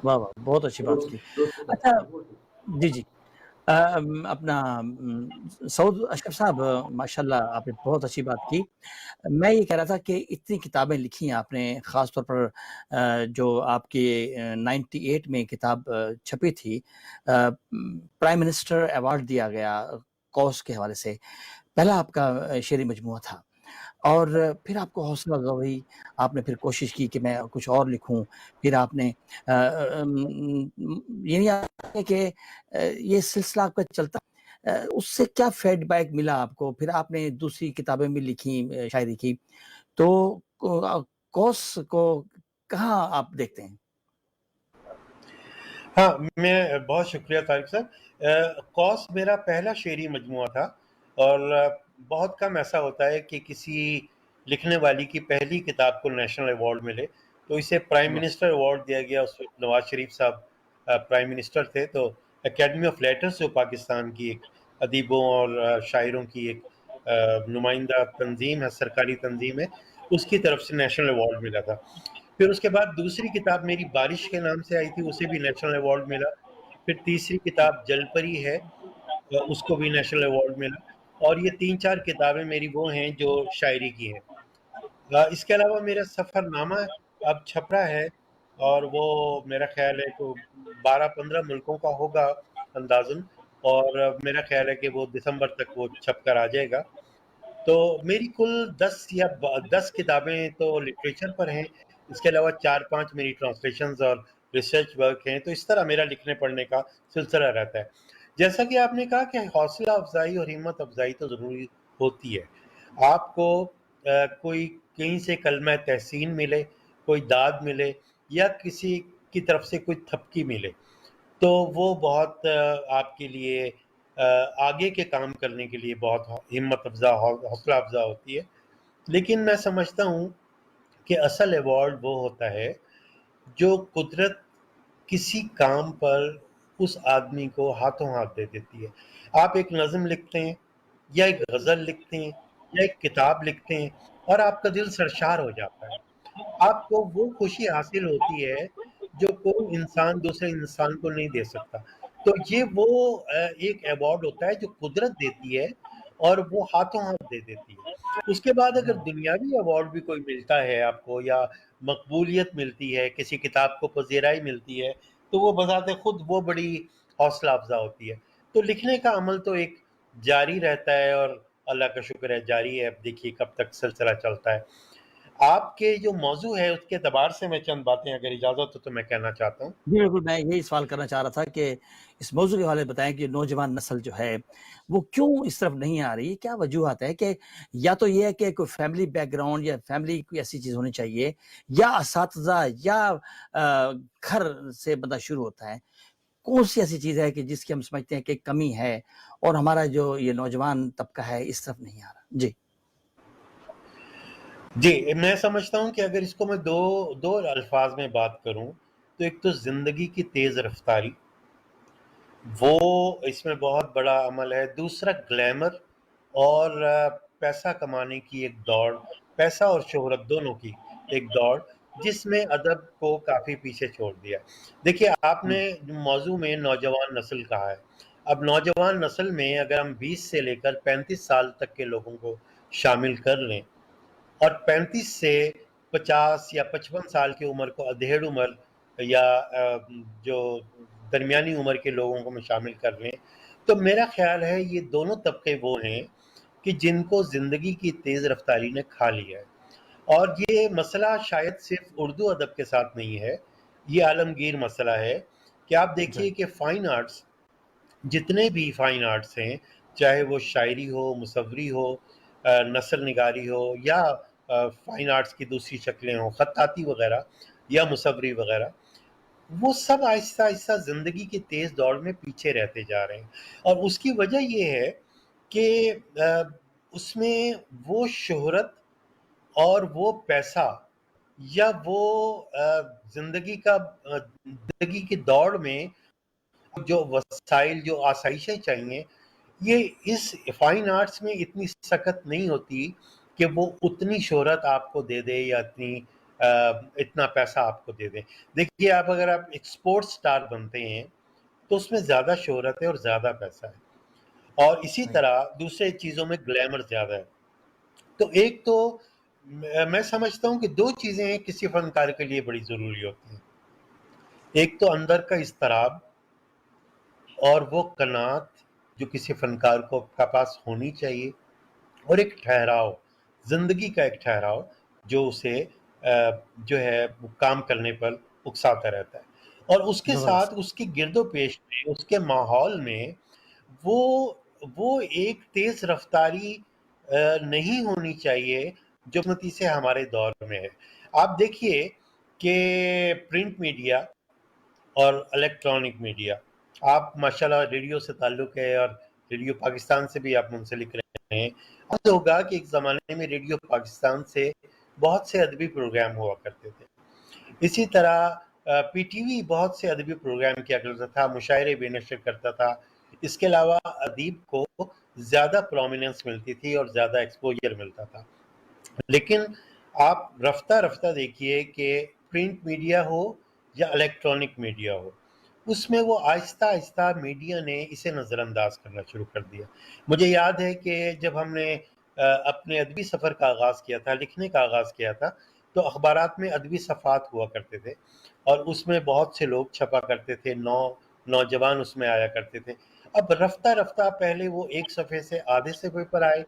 واہ واہ، بہت اچھی بات کی۔ اچھا جی جی، اپنا سعود اشرف صاحب، ماشاءاللہ آپ نے بہت اچھی بات کی۔ میں یہ کہہ رہا تھا کہ اتنی کتابیں لکھی ہیں آپ نے، خاص طور پر جو آپ کی 98 میں کتاب چھپی تھی، پرائم منسٹر ایوارڈ دیا گیا کوس کے حوالے سے، پہلا آپ کا شعری مجموعہ تھا، اور پھر آپ کو حوصلہ افزائی، آپ نے پھر کوشش کی کہ میں کچھ اور لکھوں، پھر آپ نے یعنی کہ یہ سلسلہ آپ کا چلتا، اس سے کیا فیڈ بیک ملا آپ کو؟ پھر آپ نے دوسری کتابیں بھی لکھی شاعری کی، تو کوس کو کہاں آپ دیکھتے ہیں؟ ہاں، میں بہت شکریہ طارق صاحب۔ کوس میرا پہلا شعری مجموعہ تھا، اور بہت کم ایسا ہوتا ہے کہ کسی لکھنے والی کی پہلی کتاب کو نیشنل ایوارڈ ملے، تو اسے پرائم منسٹر ایوارڈ دیا گیا۔ اس وقت نواز شریف صاحب پرائم منسٹر تھے، تو اکیڈمی آف لیٹرز جو پاکستان کی ایک ادیبوں اور شاعروں کی ایک نمائندہ تنظیم ہے، سرکاری تنظیم ہے، اس کی طرف سے نیشنل ایوارڈ ملا تھا۔ پھر اس کے بعد دوسری کتاب میری بارش کے نام سے آئی تھی، اسے بھی نیشنل ایوارڈ ملا۔ پھر تیسری کتاب جل پری ہے، اس کو بھی نیشنل ایوارڈ ملا۔ اور یہ 3-4 کتابیں میری وہ ہیں جو شاعری کی ہیں۔ اس کے علاوہ میرا سفر نامہ اب چھپ رہا ہے، اور وہ میرا خیال ہے کہ 12-15 ملکوں کا ہوگا اندازاً، اور میرا خیال ہے کہ وہ دسمبر تک وہ چھپ کر آ جائے گا۔ تو میری کل 10 کتابیں تو لٹریچر پر ہیں، اس کے علاوہ 4-5 میری ٹرانسلیشنز اور ریسرچ ورک ہیں۔ تو اس طرح میرا لکھنے پڑھنے کا سلسلہ رہتا ہے۔ جیسا کہ آپ نے کہا کہ حوصلہ افزائی اور ہمت افزائی تو ضروری ہوتی ہے۔ آپ کو کوئی کہیں سے کلمہ تحسین ملے، کوئی داد ملے، یا کسی کی طرف سے کوئی تھپکی ملے، تو وہ بہت آپ کے لیے آگے کے کام کرنے کے لیے بہت ہمت افزا، حوصلہ افزا ہوتی ہے۔ لیکن میں سمجھتا ہوں کہ اصل ایوارڈ وہ ہوتا ہے جو قدرت کسی کام پر اس آدمی کو ہاتھوں ہاتھ دے دیتی ہے۔ آپ ایک نظم لکھتے ہیں، یا ایک غزل لکھتے ہیں، یا ایک کتاب لکھتے ہیں، اور آپ کا دل سرشار ہو جاتا ہے۔ آپ کو وہ خوشی حاصل ہوتی ہے جو کوئی انسان دوسرے انسان کو نہیں دے سکتا۔ تو یہ وہ ایک ایوارڈ ہوتا ہے جو قدرت دیتی ہے، اور وہ ہاتھوں ہاتھ دے دیتی ہے۔ اس کے بعد اگر دنیاوی ایوارڈ بھی کوئی ملتا ہے آپ کو، یا مقبولیت ملتی ہے، کسی کتاب کو پذیرائی ملتی ہے، تو وہ بذات خود وہ بڑی حوصلہ افزا ہوتی ہے۔ تو لکھنے کا عمل تو ایک جاری رہتا ہے، اور اللہ کا شکر ہے جاری ہے، اب دیکھیے کب تک سلسلہ چلتا ہے۔ آپ کے جو موضوع ہے اس کے اعتبار سے میں چند باتیں اگر اجازت ہو تو میں کہنا چاہتا ہوں۔ جی بالکل، میں یہی سوال کرنا چاہ رہا تھا کہ اس موضوع کے حوالے بتائیں کہ نوجوان نسل جو ہے وہ کیوں اس طرف نہیں آ رہی، کیا وجوہات ہے؟ کہ یا تو یہ ہے کہ کوئی فیملی بیک گراؤنڈ یا فیملی کوئی ایسی چیز ہونی چاہیے، یا اساتذہ، یا گھر سے بندہ شروع ہوتا ہے، کون سی ایسی چیز ہے کہ جس کی ہم سمجھتے ہیں کہ کمی ہے اور ہمارا جو یہ نوجوان طبقہ ہے اس طرف نہیں آ رہا؟ جی جی، میں سمجھتا ہوں کہ اگر اس کو میں دو الفاظ میں بات کروں تو ایک تو زندگی کی تیز رفتاری، وہ اس میں بہت بڑا عمل ہے۔ دوسرا گلیمر اور پیسہ کمانے کی ایک دوڑ، پیسہ اور شہرت دونوں کی ایک دوڑ، جس میں ادب کو کافی پیچھے چھوڑ دیا۔ دیکھیے، آپ نے موضوع میں نوجوان نسل کہا ہے، اب نوجوان نسل میں اگر ہم 20 سے لے کر 35 سال تک کے لوگوں کو شامل کر لیں، اور 35 سے 50 یا 55 سال کی عمر کو ادھیڑ عمر یا جو درمیانی عمر کے لوگوں کو میں شامل کر لیں، تو میرا خیال ہے یہ دونوں طبقے وہ ہیں کہ جن کو زندگی کی تیز رفتاری نے کھا لیا ہے۔ اور یہ مسئلہ شاید صرف اردو ادب کے ساتھ نہیں ہے، یہ عالمگیر مسئلہ ہے کہ آپ دیکھیے کہ فائن آرٹس، جتنے بھی فائن آرٹس ہیں، چاہے وہ شاعری ہو، مصوری ہو، نثر نگاری ہو، یا فائن آرٹس کی دوسری شکلیں ہوں، خطاطی وغیرہ یا مصوری وغیرہ، وہ سب آہستہ آہستہ زندگی کی تیز دوڑ میں پیچھے رہتے جا رہے ہیں۔ اور اس کی وجہ یہ ہے کہ اس میں وہ شہرت اور وہ پیسہ، یا وہ زندگی کی دوڑ میں جو وسائل، جو آسائشیں چاہیے، یہ اس فائن آرٹس میں اتنی سخت نہیں ہوتی کہ وہ اتنی شہرت آپ کو دے دے یا اتنا پیسہ آپ کو دے دے۔ دیکھیے، اگر آپ ایک سپورٹس سٹار بنتے ہیں تو اس میں زیادہ شہرت ہے اور زیادہ پیسہ ہے، اور اسی طرح دوسرے چیزوں میں گلیمر زیادہ ہے۔ تو ایک تو میں سمجھتا ہوں کہ دو چیزیں کسی فنکار کے لیے بڑی ضروری ہوتی ہیں، ایک تو اندر کا اضطراب اور وہ قناعت جو کسی فنکار کو کا پاس ہونی چاہیے، اور ایک ٹھہراؤ، زندگی کا ایک ٹھہراؤ جو اسے جو ہے وہ کام کرنے پر اکساتا رہتا ہے۔ اور اس کے ساتھ اس کی گرد و پیش میں، اس کے ماحول میں وہ ایک تیز رفتاری نہیں ہونی چاہیے جو قسمتی سے ہمارے دور میں ہے۔ آپ دیکھیے کہ پرنٹ میڈیا اور الیکٹرانک میڈیا، آپ ماشاءاللہ ریڈیو سے تعلق ہے اور ریڈیو پاکستان سے بھی آپ منسلک رہے ہیں، اب ہوگا کہ ایک زمانے میں ریڈیو پاکستان سے بہت سے ادبی پروگرام ہوا کرتے تھے، اسی طرح پی ٹی وی بہت سے ادبی پروگرام کیا کرتا تھا، مشاعرے بھی نشر کرتا تھا۔ اس کے علاوہ ادیب کو زیادہ پرومیننس ملتی تھی اور زیادہ ایکسپوجر ملتا تھا۔ لیکن آپ رفتہ رفتہ دیکھیے کہ پرنٹ میڈیا ہو یا الیکٹرانک میڈیا ہو، اس میں وہ آہستہ آہستہ میڈیا نے اسے نظر انداز کرنا شروع کر دیا۔ مجھے یاد ہے کہ جب ہم نے اپنے ادبی سفر کا آغاز کیا تھا، لکھنے کا آغاز کیا تھا، تو اخبارات میں ادبی صفحات ہوا کرتے تھے، اور اس میں بہت سے لوگ چھپا کرتے تھے، نوجوان اس میں آیا کرتے تھے۔ اب رفتہ رفتہ پہلے وہ ایک صفحے سے آدھے صفحے پر آئے،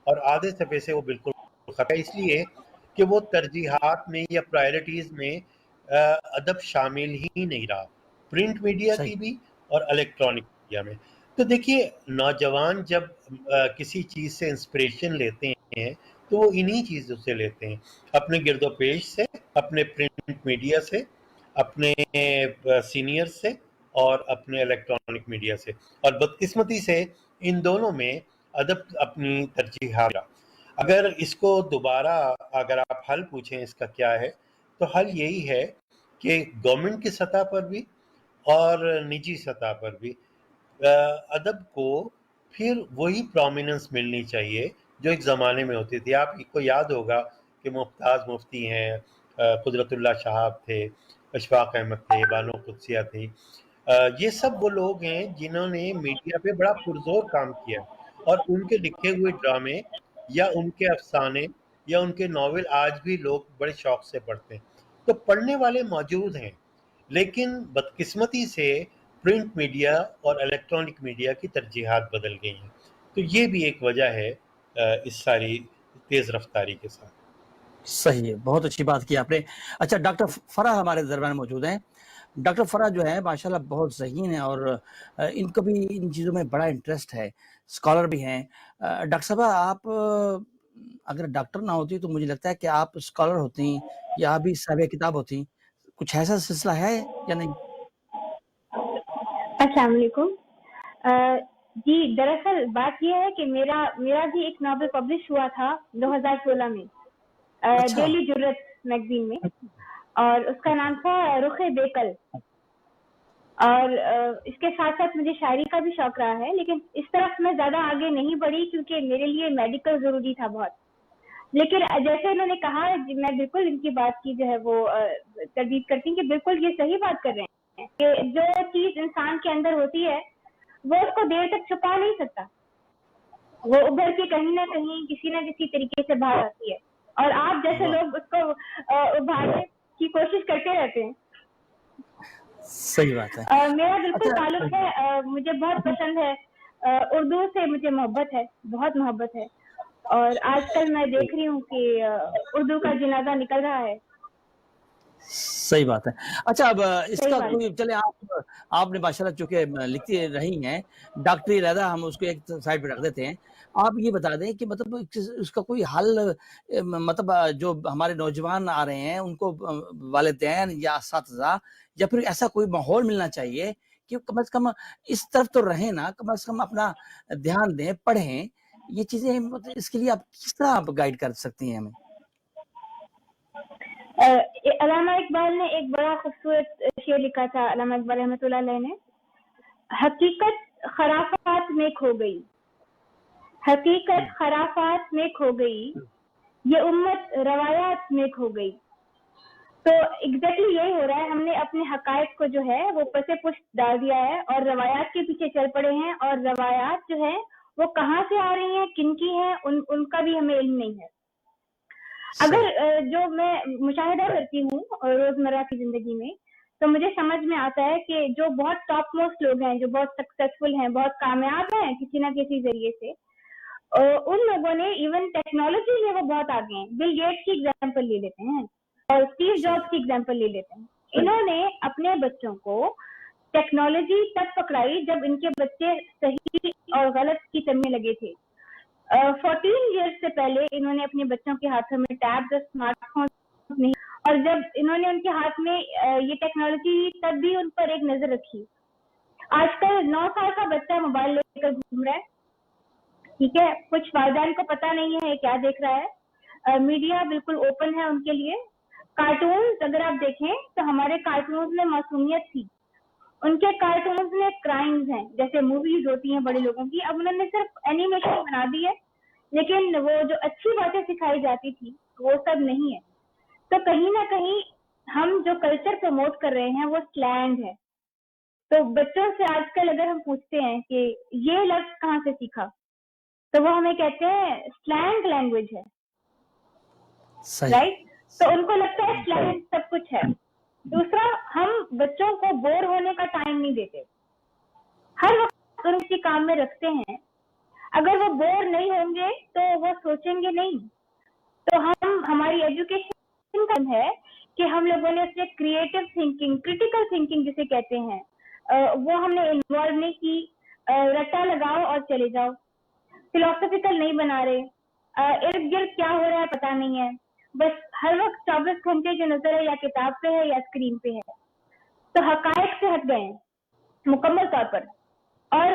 اور آدھے صفحے سے وہ بالکل ختم، اس لیے کہ وہ ترجیحات میں یا پرائرٹیز میں ادب شامل ہی نہیں رہا، پرنٹ میڈیا کی بھی اور الیکٹرانک میڈیا میں۔ تو دیکھیے، نوجوان جب کسی چیز سے انسپریشن لیتے ہیں تو وہ انہی چیزوں سے لیتے ہیں، اپنے گرد و پیش سے، اپنے پرنٹ میڈیا سے، اپنے سینئر سے، اور اپنے الیکٹرانک میڈیا سے، اور بدقسمتی سے ان دونوں میں ادب اپنی ترجیحات۔ اگر اس کو دوبارہ اگر آپ حل پوچھیں اس کا کیا ہے، تو حل یہی ہے کہ گورنمنٹ کی سطح پر بھی اور نجی سطح پر بھی ادب کو پھر وہی پرومیننس ملنی چاہیے جو ایک زمانے میں ہوتی تھی۔ آپ کو یاد ہوگا کہ ممتاز مفتی ہیں، قدرت اللہ شہاب تھے، اشفاق احمد تھے، بانو قدسیہ تھی، یہ سب وہ لوگ ہیں جنہوں نے میڈیا پہ بڑا پرزور کام کیا، اور ان کے لکھے ہوئے ڈرامے یا ان کے افسانے یا ان کے ناول آج بھی لوگ بڑے شوق سے پڑھتے ہیں. تو پڑھنے والے موجود ہیں، لیکن بدقسمتی سے پرنٹ میڈیا اور الیکٹرانک میڈیا کی ترجیحات بدل گئی ہیں. تو یہ بھی ایک وجہ ہے اس ساری تیز رفتاری کے ساتھ. صحیح ہے، بہت اچھی بات کی آپ نے. اچھا، ڈاکٹر فرح ہمارے درمیان موجود ہیں. ڈاکٹر فرح جو ہے ماشاءاللہ بہت ذہین ہے اور ان کو بھی ان چیزوں میں بڑا انٹرسٹ ہے، اسکالر بھی ہیں. ڈاکٹر صاحبہ، آپ اگر ڈاکٹر نہ ہوتی تو مجھے لگتا ہے کہ آپ اسکالر ہوتی یا آپ بھی صاحب کتاب ہوتی. کچھ ایسا سلسلہ ہے یا نہیں؟ السلام علیکم. جی، دراصل بات یہ ہے کہ میرا بھی ایک ناول پبلش ہوا تھا 2016 میں ڈیلی جرت میگزین میں، اور اس کا نام تھا رخ بیکل. اور اس کے ساتھ ساتھ مجھے شاعری کا بھی شوق رہا ہے، لیکن اس طرف میں زیادہ آگے نہیں بڑھی کیونکہ میرے لیے میڈیکل ضروری تھا بہت. لیکن جیسے انہوں نے کہا، میں بالکل ان کی بات کی جو ہے وہ تردید کرتی ہوں کہ بالکل یہ صحیح بات کر رہے ہیں کہ جو چیز انسان کے اندر ہوتی ہے وہ اس کو دیر تک چھپا نہیں سکتا، وہ ابھر کے کہیں نہ کہیں کسی نہ کسی طریقے سے باہر آتی ہے، اور آپ جیسے لوگ اس کو ابھارنے کی کوشش کرتے رہتے ہیں. صحیح بات ہے. میرا بالکل تعلق ہے، مجھے بہت پسند ہے، اردو سے مجھے محبت ہے، بہت محبت ہے. اور آج کل میں دیکھ رہی ہوں کہ اردو کا جنازہ نکل رہا ہے. صحیح بات ہے. اچھا، اب اس کا کوئی چلے، آپ نے ماشاءاللہ چونکہ لکھتی رہی ہیں، ڈاکٹری علیحدہ ہم اس کو ایک سائڈ پہ رکھ دیتے ہیں. آپ یہ بتا دیں کہ مطلب اس کا کوئی حل، مطلب جو ہمارے نوجوان آ رہے ہیں ان کو والدین یا اساتذہ یا پھر ایسا کوئی ماحول ملنا چاہیے کہ کم از کم اس طرف تو رہیں نا، کم از کم اپنا دھیان دیں، پڑھیں. یہ چیزیں اس کے لیے آپ کس طرح آپ گائیڈ کر سکتی ہیں ہمیں؟ علامہ اقبال نے ایک بڑا خوبصورت شعر لکھا تھا، علامہ اقبال رحمۃ اللہ علیہ نے. حقیقت خرافات میں کھو گئی، حقیقت خرافات میں کھو گئی، یہ امت روایات میں کھو گئی. تو ایگزیکٹلی یہی ہو رہا ہے، ہم نے اپنے حقائق کو جو ہے وہ پس پشت ڈال دیا ہے اور روایات کے پیچھے چل پڑے ہیں، اور روایات جو ہے وہ کہاں سے آ رہی ہیں، کن کی ہیں، ان کا بھی ہمیں علم نہیں ہے. اگر جو میں مشاہدہ کرتی ہوں روزمرہ کی زندگی میں، تو مجھے سمجھ میں آتا ہے کہ جو بہت ٹاپ موسٹ لوگ ہیں، جو بہت سکسیسفل ہیں، بہت کامیاب ہیں کسی نہ کسی ذریعے سے، ان لوگوں نے ایون ٹیکنالوجی میں وہ بہت آگے ہیں. بل گیٹس کی ایگزامپل لے لیتے ہیں اور اسٹیو جابس کی ایگزامپل لے لیتے ہیں. انہوں نے اپنے بچوں کو ٹیکنالوجی تک پکڑائی جب ان کے بچے صحیح اور غلط کی تمیز لگے تھے. 14 ایئرس سے پہلے انہوں نے اپنے بچوں کے ہاتھوں میں ٹیبز اور اسمارٹ فون نہیں، اور جب انہوں نے ان کے ہاتھ میں یہ ٹیکنالوجی تب بھی ان پر ایک نظر رکھی. آج کل 9 سال کا بچہ موبائل لے کر گھوم رہا ہے، ٹھیک ہے، کچھ والدین کو پتا نہیں ہے کیا دیکھ رہا ہے. میڈیا بالکل اوپن ہے ان کے لیے. کارٹونز اگر آپ دیکھیں تو ہمارے کارٹونز میں معصومیت تھی، ان کے کارٹونز میں کرائمز ہیں، جیسے موویز ہوتی ہیں بڑے لوگوں کی، اب انہوں نے صرف اینیمیشن بنا دی ہے، لیکن وہ جو اچھی باتیں سکھائی جاتی تھی وہ سب نہیں ہے. تو کہیں نہ کہیں ہم جو کلچر پروموٹ کر رہے ہیں وہ سلینگ ہے. تو بچوں سے آج کل اگر ہم پوچھتے ہیں کہ یہ لفظ کہاں سے سیکھا، تو وہ ہمیں کہتے ہیں سلینگ لینگویج ہے، رائٹ؟ تو ان کو لگتا ہے سلینگ سب کچھ ہے. دوسرا، ہم بچوں کو بور ہونے کا ٹائم نہیں دیتے، ہر وقت ان کسی کام میں رکھتے ہیں. اگر وہ بور نہیں ہوں گے تو وہ سوچیں گے نہیں. تو ہماری ایجوکیشن کا ہے کہ ہم لوگوں نے اپنے کریٹو تھنکنگ، کریٹیکل تھنکنگ جسے کہتے ہیں، وہ ہم نے انوالو نہیں کی. رٹا لگاؤ اور چلے جاؤ، فلاسفیکل نہیں بنا رہے، ارد گرد کیا ہو رہا ہے پتا نہیں ہے، بس ہر وقت 24 گھنٹے جو نظر ہے یا کتاب پہ ہے یا اسکرین پہ ہے. تو حقائق سے ہٹ گئے ہیں مکمل طور پر. اور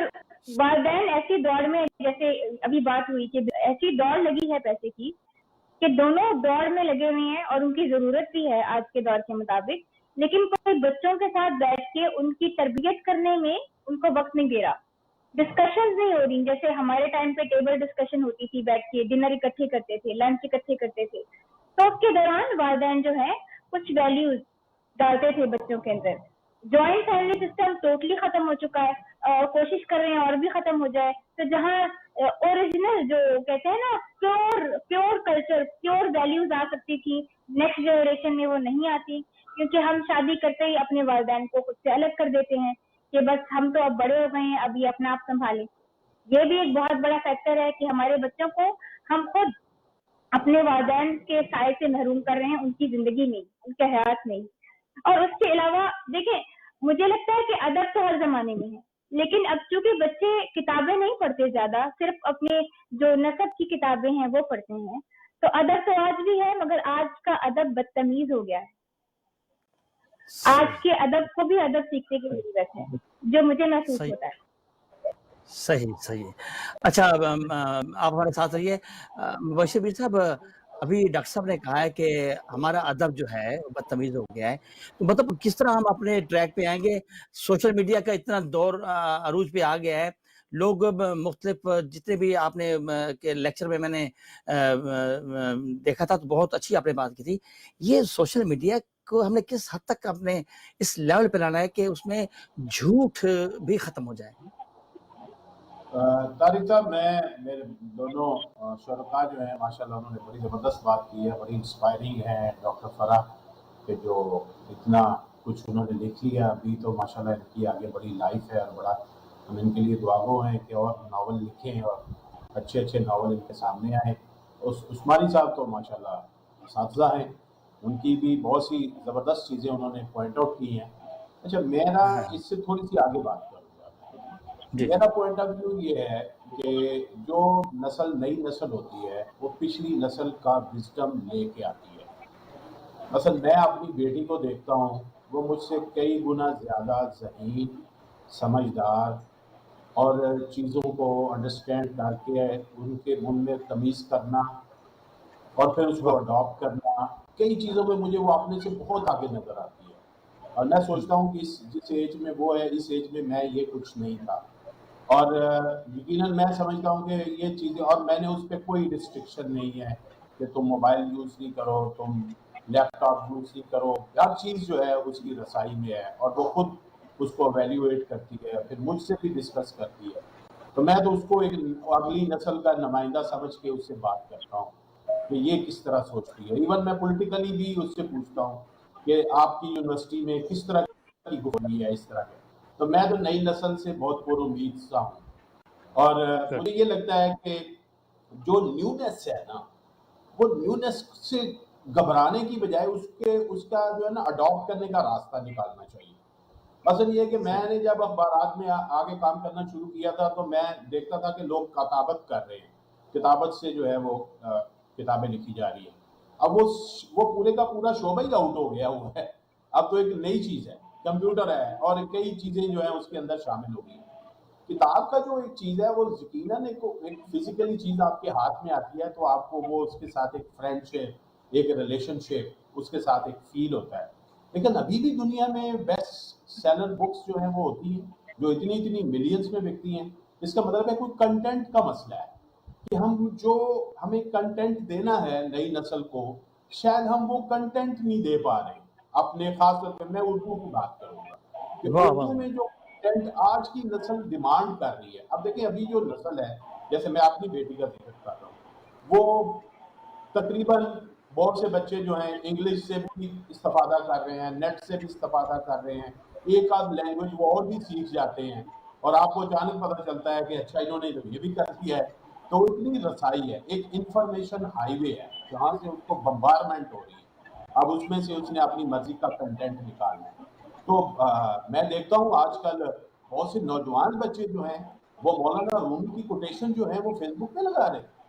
والدین ایسی دوڑ میں، جیسے ابھی بات ہوئی کہ ایسی دوڑ لگی ہے پیسے کی کہ دونوں دوڑ میں لگے ہوئے ہیں، اور ان کی ضرورت بھی ہے آج کے دور کے مطابق، لیکن کوئی بچوں کے ساتھ بیٹھ کے ان کی تربیت کرنے میں ان کو وقت نہیں دے رہا. ڈسکشنز نہیں ہو رہی، جیسے ہمارے ٹائم پہ ٹیبل ڈسکشن ہوتی تھی، بیٹھ کے ڈنر اکٹھے کرتے تھے، لنچ اکٹھے کرتے تھے. تو اس کے دوران والدین جو ہے کچھ ویلیوز ڈالتے تھے بچوں کے اندر. جوائنٹ فیملی سسٹم ٹوٹلی ختم ہو چکا ہے، کوشش کر رہے ہیں اور بھی ختم ہو جائے. تو جہاں اوریجنل جو کہتے ہیں نا پیور کلچر پیور ویلیوز آ سکتی تھی، نیکسٹ جنریشن میں وہ نہیں آتی، کیونکہ ہم شادی کرتے ہی اپنے والدین کو خود سے الگ کر دیتے ہیں کہ بس ہم تو اب بڑے ہو گئے ہیں، اب یہ اپنا آپ سنبھالیں. یہ بھی ایک بہت بڑا فیکٹر ہے کہ ہمارے بچوں کو ہم خود اپنے والدین کے سائے سے محروم کر رہے ہیں، ان کی زندگی میں، ان کے حیات میں. اور اس کے علاوہ دیکھیں، مجھے لگتا ہے کہ ادب تو ہر زمانے میں ہے، لیکن اب چونکہ بچے کتابیں نہیں پڑھتے زیادہ، صرف اپنے جو نصب کی کتابیں ہیں وہ پڑھتے ہیں، تو ادب تو آج بھی ہے، مگر آج کا ادب بدتمیز ہو گیا ہے. آج کے ادب کو بھی ادب سیکھنے کی ضرورت ہے، جو مجھے محسوس صحیح ہوتا ہے. صحیح. اچھا، آپ ہمارے ساتھ رہیے. مبشر میر صاحب، ابھی ڈاکٹر صاحب نے کہا ہے کہ ہمارا ادب جو ہے بدتمیز ہو گیا ہے، تو مطلب کس طرح ہم اپنے ٹریک پہ آئیں گے؟ سوشل میڈیا کا اتنا دور عروج پہ آ گیا ہے، لوگ مختلف جتنے بھی آپ نے لیکچر میں نے دیکھا تھا، تو بہت اچھی آپ نے بات کی تھی. یہ سوشل میڈیا کو ہم نے کس حد تک اپنے اس لیول پہ لانا ہے کہ اس میں جھوٹ بھی ختم ہو جائے؟ طارق صاحب، میرے دونوں شرکاء جو ہیں ماشاءاللہ انہوں نے بڑی زبردست بات کی ہے، بڑی انسپائرنگ ہے. ڈاکٹر فرح کہ جو اتنا کچھ انہوں نے لکھ لیا، ابھی تو ماشاءاللہ ان کی آگے بڑی لائف ہے، اور بڑا ہم ان کے لیے دعاگو ہیں کہ اور ناول لکھیں اور اچھے ناول ان کے سامنے آئیں. عثمانی صاحب تو ماشاءاللہ اساتذہ ہیں، ان کی بھی بہت سی زبردست چیزیں انہوں نے پوائنٹ آؤٹ کی ہیں. اچھا، میرا اس سے تھوڑی سی آگے بات کروں گا. جی میرا پوائنٹ آف ویو یہ ہے کہ جو نئی نسل ہوتی ہے وہ پچھلی نسل کا وزڈم لے کے آتی ہے. مثلا میں اپنی بیٹی کو دیکھتا ہوں، وہ مجھ سے کئی گنا زیادہ ذہین، سمجھدار، اور چیزوں کو انڈرسٹینڈ کر کے ان کے من میں تمیز کرنا اور پھر اس کو اڈاپٹ کرنا، کئی چیزوں میں مجھے وہ اپنے سے بہت آگے نظر آتی ہے. اور میں سوچتا ہوں کہ جس ایج میں وہ ہے، اس ایج میں یہ کچھ نہیں تھا. اور یقیناً میں سمجھتا ہوں کہ یہ چیزیں، اور میں نے اس پہ کوئی ریسٹرکشن نہیں ہے کہ تم موبائل یوز نہیں کرو، تم لیپ ٹاپ یوز نہیں کرو. ہر چیز جو ہے اس کی رسائی میں ہے، اور وہ خود اس کو ایویلیویٹ کرتی ہے، پھر مجھ سے بھی ڈسکس کرتی ہے. تو میں تو اس کو ایک اگلی نسل کا نمائندہ سمجھ کے اس سے بات کرتا ہوں کہ یہ کس طرح سوچتی ہے. ایون میں پولیٹیکلی بھی اس سے پوچھتا ہوں کہ آپ کی یونیورسٹی میں کس طرح کی گفتگو ہے اس طرح کے. تو میں تو نئی نسل سے بہت پر امید سا ہوں، اور مجھے یہ لگتا ہے کہ جو نیونیس ہے نا، وہ نیونیس سے گھبرانے کی بجائے اس کا جو ہے نا اڈاپٹ کرنے کا راستہ نکالنا چاہیے. مثلا یہ کہ میں نے جب اخبارات میں آگے کام کرنا شروع کیا تھا تو میں دیکھتا تھا کہ لوگ کتابت کر رہے ہیں، کتابت سے جو ہے وہ کتابیں لکھی جا رہی ہیں. اب وہ پورے کا پورا شعبہ ہی آؤٹ ہو گیا ہوا ہے. اب تو ایک نئی چیز ہے، کمپیوٹر ہے، اور کئی چیزیں جو ہیں اس کے اندر شامل ہو گئی ہیں. کتاب کا جو ایک چیز ہے وہ یقیناً ایک فزیکلی چیز آپ کے ہاتھ میں آتی ہے تو آپ کو وہ اس کے ساتھ ایک فرینڈ شپ، ایک ریلیشن شپ، اس کے ساتھ ایک فیل ہوتا ہے. لیکن ابھی بھی دنیا میں بیسٹ سیلر بکس جو ہیں وہ ہوتی ہیں جو اتنی ملینز میں بکتی ہیں. اس کا مطلب ہے کوئی کنٹینٹ کا مسئلہ ہے کہ ہمیں کنٹینٹ دینا ہے نئی نسل کو، شاید ہم وہ کنٹینٹ نہیں دے پا رہے اپنے. خاص طور پہ میں اردو کی بات کروں گا کہ اردو میں جو کنٹینٹ آج کی نسل ڈیمانڈ کر رہی ہے. اب دیکھیں ابھی جو نسل ہے، جیسے میں اپنی بیٹی کا ذکر کر رہا ہوں، وہ تقریباً بہت سے بچے جو ہیں انگلش سے بھی استفادہ کر رہے ہیں، نیٹ سے بھی استفادہ کر رہے ہیں، ایک آدھ لینگویج وہ اور بھی سیکھ جاتے ہیں، اور آپ کو اچانک پتہ چلتا ہے کہ اچھا انہوں نے یہ بھی کر دیا ہے. تو اتنی رسائی ہے، ایک انفارمیشن ہائی وے ہے جہاں سے اس کو بمبارمنٹ ہو رہی ہے. اب اس میں سے اس نے اپنی مرضی کا کنٹینٹ نکالنا ہے. تو میں دیکھتا ہوں آج کل بہت سے نوجوان بچے جو ہیں وہ مولانا رومی کی کوٹیشن جو ہے وہ فیس بک پہ لگا رہے ہیں.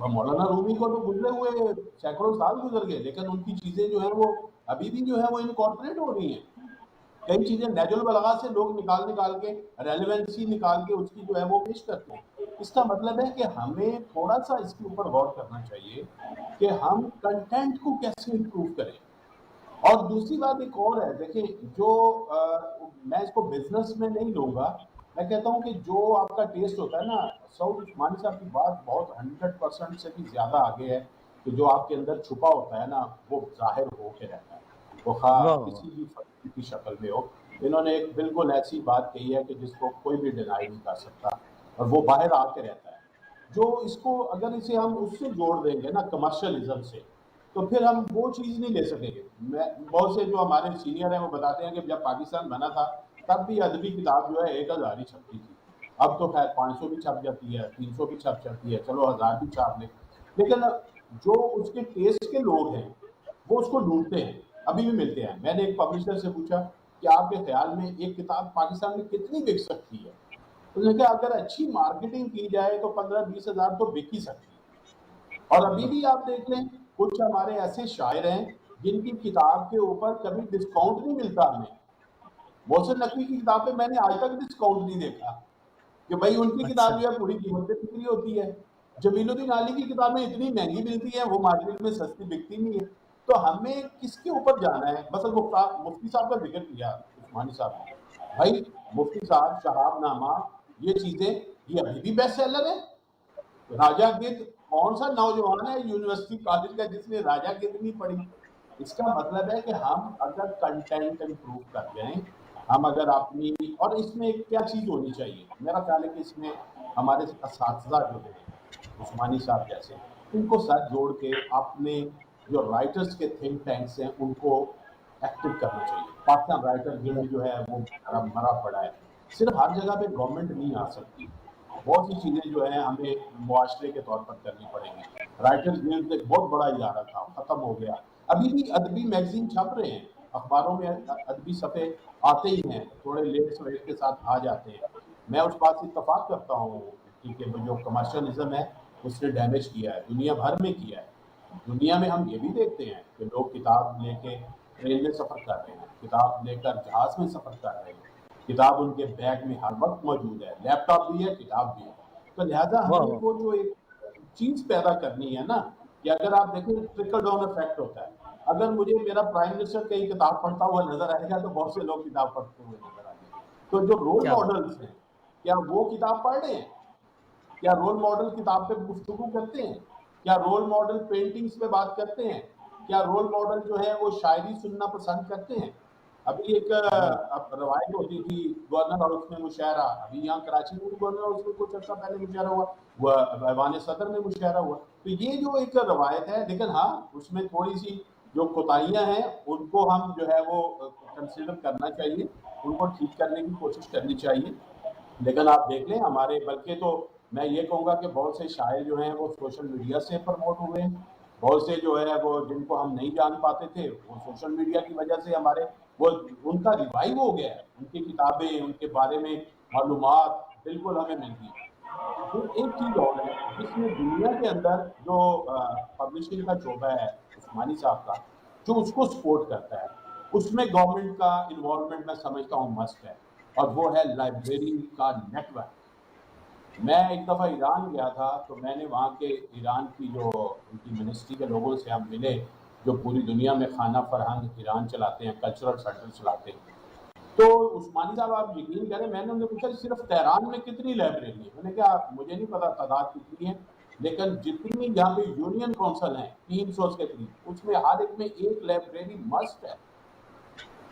مولانا رومی کو تو گزرے ہوئے سینکڑوں سال گزر گئے، لیکن ان کی چیزیں جو ہیں وہ ابھی بھی جو ہے وہ انکارپوریٹ ہو رہی ہیں. کئی چیزیں نہج البلاغہ سے لوگ نکال کے ریلیونسی نکال کے اس کی جو ہے وہ پیش کرتے ہیں. اس کا مطلب ہے کہ ہمیں تھوڑا سا اس کے اوپر غور کرنا چاہیے کہ ہم کنٹینٹ کو کیسے امپروو کریں. اور دوسری بات ایک اور ہے، دیکھیں جو میں اس کو بزنس میں نہیں لوں گا، میں کہتا ہوں کہ جو آپ کا ٹیسٹ ہوتا ہے نا، سعود عثمانی صاحب کی بات بہت 100% سے بھی زیادہ آگے ہے کہ جو آپ کے اندر چھپا ہوتا ہے نا وہ ظاہر ہو کے رہتا ہے، وہ خواہ کسی بھی فرد کی شکل میں ہو. انہوں نے ایک بالکل ایسی بات کہی ہے کہ جس کو کوئی بھی ڈینائی نہیں کر سکتا اور وہ باہر آ کے رہتا ہے. جو اس کو اگر اسے ہم اس سے جوڑ دیں گے نا کمرشلزم سے, تو پھر ہم وہ چیز نہیں لے سکیں گے. بہت سے جو ہمارے سینئر ہیں وہ بتاتے ہیں کہ جب پاکستان بنا تھا تب بھی ادبی کتاب جو ہے 1000 ہی چھپتی تھی. اب تو خیر 500 بھی چھپ جاتی ہے, 300 بھی چھپ جاتی ہے, چلو 1000 بھی چھاپ لیں. لیکن جو اس کے ٹیسٹ کے لوگ ہیں وہ اس کو ڈھونڈتے ہیں, ابھی بھی ملتے ہیں. میں نے ایک پبلشر سے پوچھا کہ آپ کے خیال میں ایک کتاب پاکستان میں کتنی بک سکتی ہے؟ اس نے کہا اگر اچھی مارکیٹنگ کی جائے تو 15-20 ہزار تو بک ہی سکتی ہے. اور ابھی بھی آپ دیکھ لیں کچھ ہمارے ایسے شاعر ہیں جن کی کتاب کے اوپر کبھی ڈسکاؤنٹ نہیں ملتا ہمیں. محسن نقوی کی کتاب پہ میں نے آج تک ڈسکاؤنٹ نہیں دیکھا کہ بھائی ان کی کتاب جو ہے پوری قیمت پہ بکری ہوتی ہے. جمیل الدین علی کی کتابیں اتنی مہنگی ملتی ہیں وہ مارکیٹ میں سستی بکتی نہیں ہے. تو ہمیں کس کے اوپر جانا ہے؟ مثلا مفتی صاحب کا ذکر کیا عثمانی صاحب نے, بھائی مفتی صاحب, شہاب نامہ, یہ چیزیں یہ ابھی بھی بیسٹ سیلر ہے. راجہ گدھ کون سا نوجوان ہے یونیورسٹی کالج کا جس نے راجہ گدھ نہیں پڑھی؟ اس کا مطلب ہے کہ ہم اگر کنٹینٹ امپروو کر جائیں, ہم اگر اپنی, اور اس میں کیا چیز ہونی چاہیے, میرا خیال ہے کہ اس میں ہمارے اساتذہ جو ہیں عثمانی صاحب جیسے, ان کو ساتھ جوڑ کے اپنے جو رائٹرز کے تھنک ٹینکس ہیں ان کو ایکٹیو کرنا چاہیے. پاکستان رائٹر گلڈ جو ہے وہ مرا پڑا ہے. صرف ہر جگہ پہ گورنمنٹ نہیں آ سکتی, بہت سی چیزیں جو ہیں ہمیں معاشرے کے طور پر کرنی پڑیں گی. رائٹرز گلڈ ایک بہت بڑا ادارہ تھا, ختم ہو گیا. ابھی بھی ادبی میگزین چھپ رہے ہیں, اخباروں میں ادبی صفحے آتے ہی ہیں, تھوڑے لیٹ سویٹ کے ساتھ آ جاتے ہیں. میں اس بات سے اتفاق کرتا ہوں کیونکہ جو کمرشلزم ہے اس نے ڈیمیج کیا ہے, دنیا بھر میں کیا ہے. دنیا میں ہم یہ بھی دیکھتے ہیں کہ لوگ کتاب لے کے ٹرین میں سفر کر رہے ہیں, کتاب لے کر جہاز میں سفر کر رہے ہیں, کتاب ان کے بیگ میں ہر وقت موجود ہے, لیپ ٹاپ بھی ہے, کتاب بھی ہے. تو لہٰذا ہمیں وہ جو ایک چیز پیدا کرنی ہے نا, کہ اگر آپ دیکھیں ٹرکل ڈاؤن افیکٹ ہوتا ہے. اگر مجھے میرا پرائم منسٹر کہیں کتاب پڑھتا ہوا نظر آئے گا تو بہت سے لوگ کتاب پڑھتے ہوئے نظر آئیں گے. تو جو رول ماڈلز ہیں کیا وہ کتاب پڑھ رہے ہیں؟ کیا رول ماڈل کتاب پہ گفتگو کرتے ہیں؟ کیا رول ماڈل پینٹنگز پہ بات کرتے ہیں؟ کیا رول ماڈل جو ہے وہ شاعری سننا پسند کرتے ہیں؟ ابھی ایک روایت ہوتی تھی گورنر ہاؤس میں مشاعرہ, ابھی یہاں کراچی میں گورنر ہاؤس میں کچھ عرصہ پہلے مشاعرہ ہوا, وہ ایوان صدر میں مشاعرہ ہوا. تو یہ جو ایک روایت ہے, لیکن ہاں اس میں تھوڑی سی جو کوتاہیاں ہیں ان کو ہم جو ہے وہ کنسیڈر کرنا چاہیے, ان کو ٹھیک کرنے کی کوشش کرنی چاہیے. لیکن آپ دیکھ لیں ہمارے, بلکہ تو میں یہ کہوں گا کہ بہت سے شاعر جو ہیں وہ سوشل میڈیا سے پروموٹ ہوئے ہیں. بہت سے جو ہے وہ جن کو ہم نہیں جان پاتے تھے وہ سوشل میڈیا کی وجہ سے ہمارے وہ ان کا ریوائیو ہو گیا ہے. ان کی کتابیں, ان کے بارے میں معلومات بالکل ہمیں ملتی ہیں. پھر ایک چیز اور ہے جس میں دنیا کے اندر جو پبلشنگ کا شعبہ ہے عثمانی صاحب کا, جو اس کو سپورٹ کرتا ہے, اس میں گورنمنٹ کا انوالومنٹ میں سمجھتا ہوں مسٹ ہے, اور وہ ہے لائبریری کا نیٹ ورک. میں ایک دفعہ ایران گیا تھا تو میں نے وہاں کے ایران کی جو ان کی منسٹری کے لوگوں سے ہم ملے جو پوری دنیا میں خانہ فرہنگ ایران چلاتے ہیں, کلچرل سینٹر چلاتے ہیں. تو عثمانی صاحب آپ یقین کریں, میں نے ان سے پوچھا صرف تہران میں کتنی لائبریری ہے؟ میں نے کہا مجھے نہیں پتا تعداد کتنی ہے, لیکن جتنی یہاں پہ یونین کونسل ہیں 300 کے قریب, اس میں ہر ایک میں ایک لائبریری مسٹ ہے.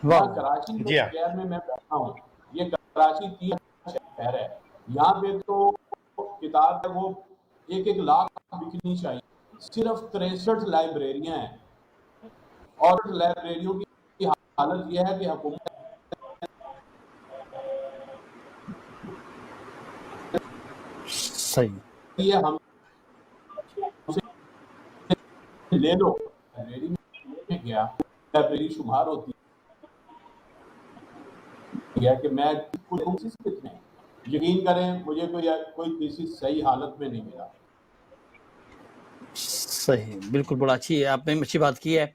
کراچی میں شہر میں بیٹھا ہوں, یہ کراچی 3 شہر ہے, یہاں پہ تو کتاب ہے وہ 1 لاکھ بکنی چاہیے. صرف 63 لائبریریاں ہیں, اور لائبریریوں کی حالت یہ ہے کہ حکومت صحیح ہم لے لو. لائبریری میں گیا, لائبریری شمار ہوتی ہے کہ میں کتنے, یقین کریں مجھے کوئی تیسیس صحیح حالت میں نہیں ملا. صحیح, بالکل بڑا اچھی آپ نے اچھی بات کی ہے.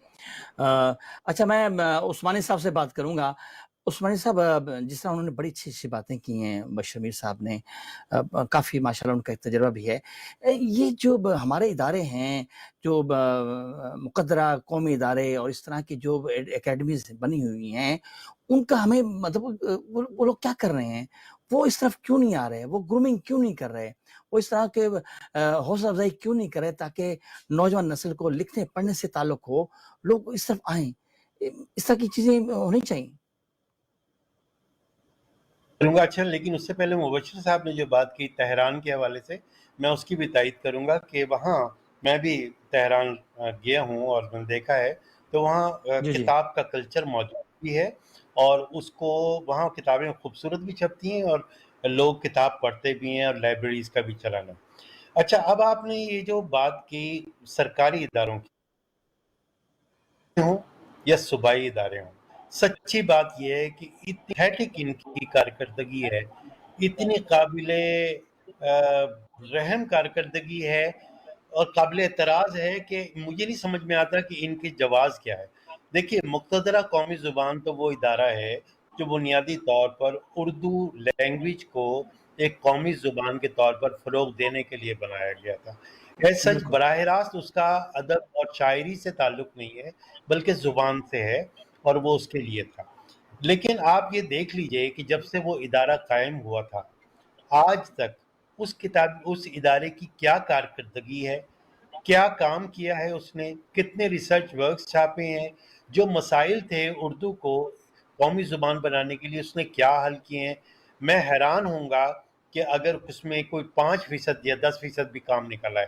اچھا میں عثمانی صاحب سے بات کروں گا. عثمانی صاحب جس طرح انہوں نے بڑی اچھی باتیں کی ہیں, بشر میر صاحب نے کافی ماشاءاللہ ان کا ایک تجربہ بھی ہے. یہ جو ہمارے ادارے ہیں, جو مقدرہ قومی ادارے اور اس طرح کی جو اکیڈمیز بنی ہوئی ہیں, ان کا ہمیں مطلب وہ لوگ کیا کر رہے ہیں؟ وہ اس طرف کیوں نہیں آ رہے؟ وہ گرومنگ کیوں نہیں کر رہے؟ وہ اس طرح کے حوصلہ افزائی کیوں نہیں کرے تاکہ نوجوان نسل کو لکھنے پڑھنے سے تعلق ہو, لوگ اس طرف آئیں؟ اس طرح کی چیزیں ہونی چاہیے. کروں گا. اچھا لیکن اس سے پہلے مبشر صاحب نے جو بات کی تہران کے حوالے سے، میں اس کی بھی تائید کروں گا کہ وہاں میں بھی تہران گیا ہوں اور میں نے دیکھا ہے تو وہاں جی جی کتاب کا کلچر موجود بھی ہے، اور اس کو وہاں کتابیں خوبصورت بھی چھپتی ہیں اور لوگ کتاب پڑھتے بھی ہیں، اور لائبریریز کا بھی چلن ہے. اچھا اب آپ نے یہ جو بات کی سرکاری اداروں کی ہوں یا صوبائی ادارے ہوں، سچی بات یہ ہے کہ اتنی ہیٹک ان کی کارکردگی ہے، اتنی قابل رحم کارکردگی ہے اور قابل اعتراض ہے کہ مجھے نہیں سمجھ میں آتا کہ ان کی جواز کیا ہے. دیکھیے مقتدرہ قومی زبان تو وہ ادارہ ہے جو بنیادی طور پر اردو لینگویج کو ایک قومی زبان کے طور پر فروغ دینے کے لیے بنایا گیا تھا. ایز سچ بالکل براہ راست اس کا ادب اور شاعری سے تعلق نہیں ہے بلکہ زبان سے ہے، اور وہ اس کے لیے تھا. لیکن آپ یہ دیکھ لیجئے کہ جب سے وہ ادارہ قائم ہوا تھا آج تک اس ادارے کی کیا کارکردگی ہے، کیا کام کیا ہے اس نے، کتنے ریسرچ ورکس چھاپے ہیں، جو مسائل تھے اردو کو قومی زبان بنانے کے لیے اس نے کیا حل کیے ہیں. میں حیران ہوں گا کہ اگر اس میں کوئی 5% یا 10% بھی کام نکل آئے،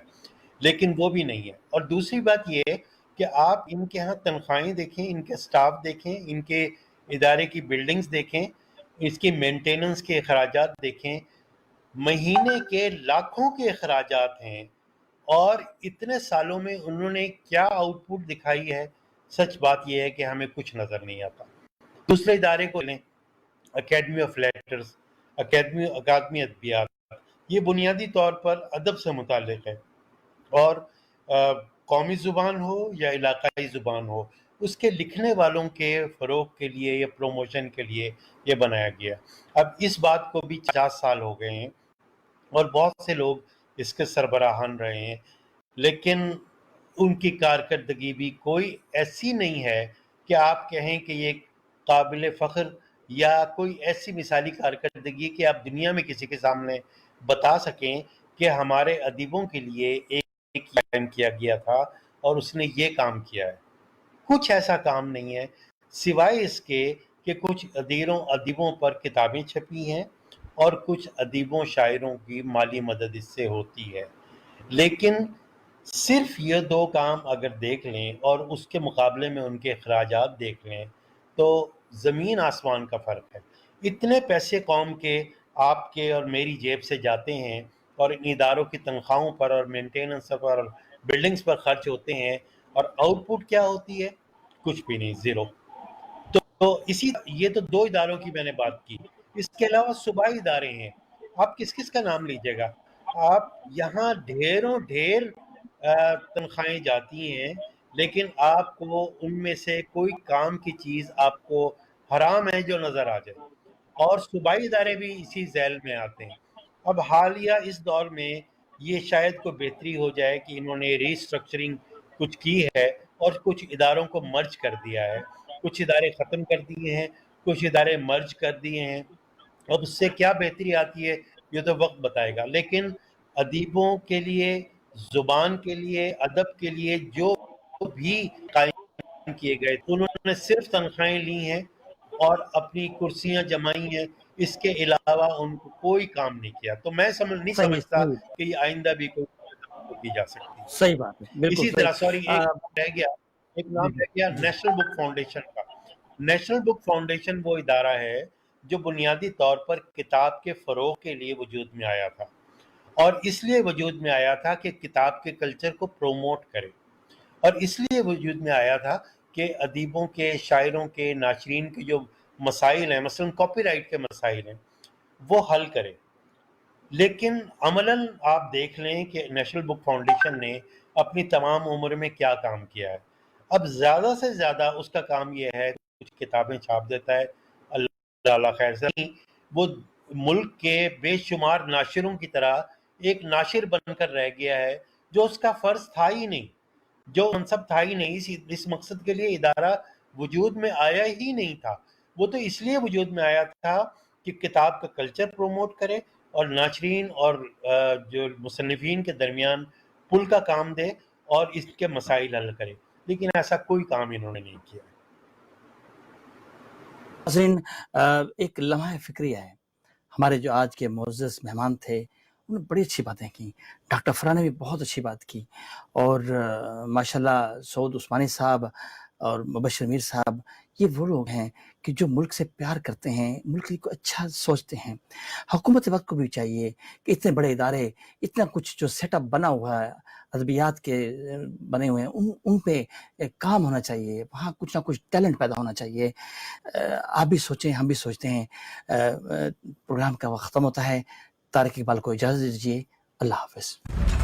لیکن وہ بھی نہیں ہے. اور دوسری بات یہ ہے کہ آپ ان کے ہاں تنخواہیں دیکھیں، ان کے سٹاف دیکھیں، ان کے ادارے کی بلڈنگز دیکھیں، اس کی مینٹیننس کے اخراجات دیکھیں، مہینے کے لاکھوں کے اخراجات ہیں، اور اتنے سالوں میں انہوں نے کیا آؤٹ پٹ دکھائی ہے. سچ بات یہ ہے کہ ہمیں کچھ نظر نہیں آتا. دوسرے ادارے کو لیں، اکیڈمی آف لیٹرز، اکادمی ادبیات، یہ بنیادی طور پر ادب سے متعلق ہے، اور قومی زبان ہو یا علاقائی زبان ہو، اس کے لکھنے والوں کے فروغ کے لیے یا پروموشن کے لیے یہ بنایا گیا. اب اس بات کو بھی 50 سال ہو گئے ہیں اور بہت سے لوگ اس کے سربراہان رہے ہیں، لیکن ان کی کارکردگی بھی کوئی ایسی نہیں ہے کہ آپ کہیں کہ یہ قابل فخر یا کوئی ایسی مثالی کارکردگی کہ آپ دنیا میں کسی کے سامنے بتا سکیں کہ ہمارے ادیبوں کے لیے ایک قائم کیا گیا تھا اور اس نے یہ کام کیا ہے. کچھ ایسا کام نہیں ہے سوائے اس کے کہ کچھ ادیبوں پر کتابیں چھپی ہیں اور کچھ ادیبوں شاعروں کی مالی مدد اس سے ہوتی ہے. لیکن صرف یہ دو کام اگر دیکھ لیں اور اس کے مقابلے میں ان کے اخراجات دیکھ لیں تو زمین آسمان کا فرق ہے. اتنے پیسے قوم کے، آپ کے اور میری جیب سے جاتے ہیں اور ان اداروں کی تنخواہوں پر اور مینٹیننس پر اور بلڈنگز پر خرچ ہوتے ہیں، اور آؤٹ پٹ کیا ہوتی ہے؟ کچھ بھی نہیں، زیرو. تو یہ تو دو اداروں کی میں نے بات کی. اس کے علاوہ صوبائی ادارے ہیں، آپ کس کس کا نام لیجیے گا؟ آپ یہاں ڈھیروں ڈھیر تنخواہیں جاتی ہیں، لیکن آپ کو ان میں سے کوئی کام کی چیز آپ کو حرام ہے جو نظر آ جائے. اور صوبائی ادارے بھی اسی ذیل میں آتے ہیں. اب حالیہ اس دور میں یہ شاید کوئی بہتری ہو جائے کہ انہوں نے ری اسٹرکچرنگ کچھ کی ہے اور کچھ اداروں کو مرج کر دیا ہے، کچھ ادارے ختم کر دیے ہیں، کچھ ادارے مرج کر دیے ہیں. اب اس سے کیا بہتری آتی ہے یہ تو وقت بتائے گا. لیکن ادیبوں کے لیے، زبان کے لیے، ادب کے لیے جو بھی قائم کیے گئے انہوں نے صرف تنخواہیں لی ہیں اور اپنی کرسیاں جمائی ہیں، اس کے علاوہ ان کو کوئی کام نہیں کیا. تو میں نہیں صحیح سمجھتا صحیح کہ یہ آئندہ بھی کوئی کی جا سکتی. صحیح بات ہے، بالکل اسی طرح صحیح. سوری ایک جی نام جی رہ گیا جی نیشنل بک فاؤنڈیشن کا. نیشنل بک فاؤنڈیشن وہ ادارہ ہے جو بنیادی طور پر کتاب کے فروغ کے لیے وجود میں آیا تھا، اور اس لیے وجود میں آیا تھا کہ کتاب کے کلچر کو پروموٹ کرے، اور اس لیے وجود میں آیا تھا کہ ادیبوں کے، شاعروں کے، ناشرین کے جو مسائل ہیں، مثلا کاپی رائٹ کے مسائل ہیں، وہ حل کرے. لیکن عملاً آپ دیکھ لیں کہ نیشنل بک فاؤنڈیشن نے اپنی تمام عمر میں کیا کام کیا ہے. اب زیادہ سے زیادہ اس کا کام یہ ہے کچھ کتابیں چھاپ دیتا ہے، اللہ خیر سے. وہ ملک کے بے شمار ناشروں کی طرح ایک ناشر بن کر رہ گیا ہے جو اس کا فرض تھا ہی نہیں، جو منصب تھا ہی نہیں. اس مقصد کے لیے ادارہ وجود میں آیا ہی نہیں تھا. وہ تو اس لیے وجود میں آیا تھا کہ کتاب کا کلچر پروموٹ کرے اور ناشرین اور جو مصنفین کے درمیان پل کا کام دے اور اس کے مسائل حل کرے. لیکن ایسا کوئی کام انہوں نے نہیں کیا. ناظرین، ایک لمحہ فکریہ ہے. ہمارے جو آج کے معزز مہمان تھے انہوں نے بڑی اچھی باتیں کی. ڈاکٹر فرا نے بھی بہت اچھی بات کی, اور ماشاءاللہ سعود عثمانی صاحب اور مبشر میر صاحب یہ وہ لوگ ہیں کہ جو ملک سے پیار کرتے ہیں, ملک کے کو اچھا سوچتے ہیں. حکومت وقت کو بھی چاہیے کہ اتنے بڑے ادارے, اتنا کچھ جو سیٹ اپ بنا ہوا ہے, ادبیات کے بنے ہوئے ہیں, ان پہ کام ہونا چاہیے, وہاں کچھ نہ کچھ ٹیلنٹ پیدا ہونا چاہیے. آپ بھی سوچیں, ہم بھی سوچتے ہیں. پروگرام کا وقت ختم ہوتا ہے. طارق اقبال کو اجازت دیجیے. اللہ حافظ.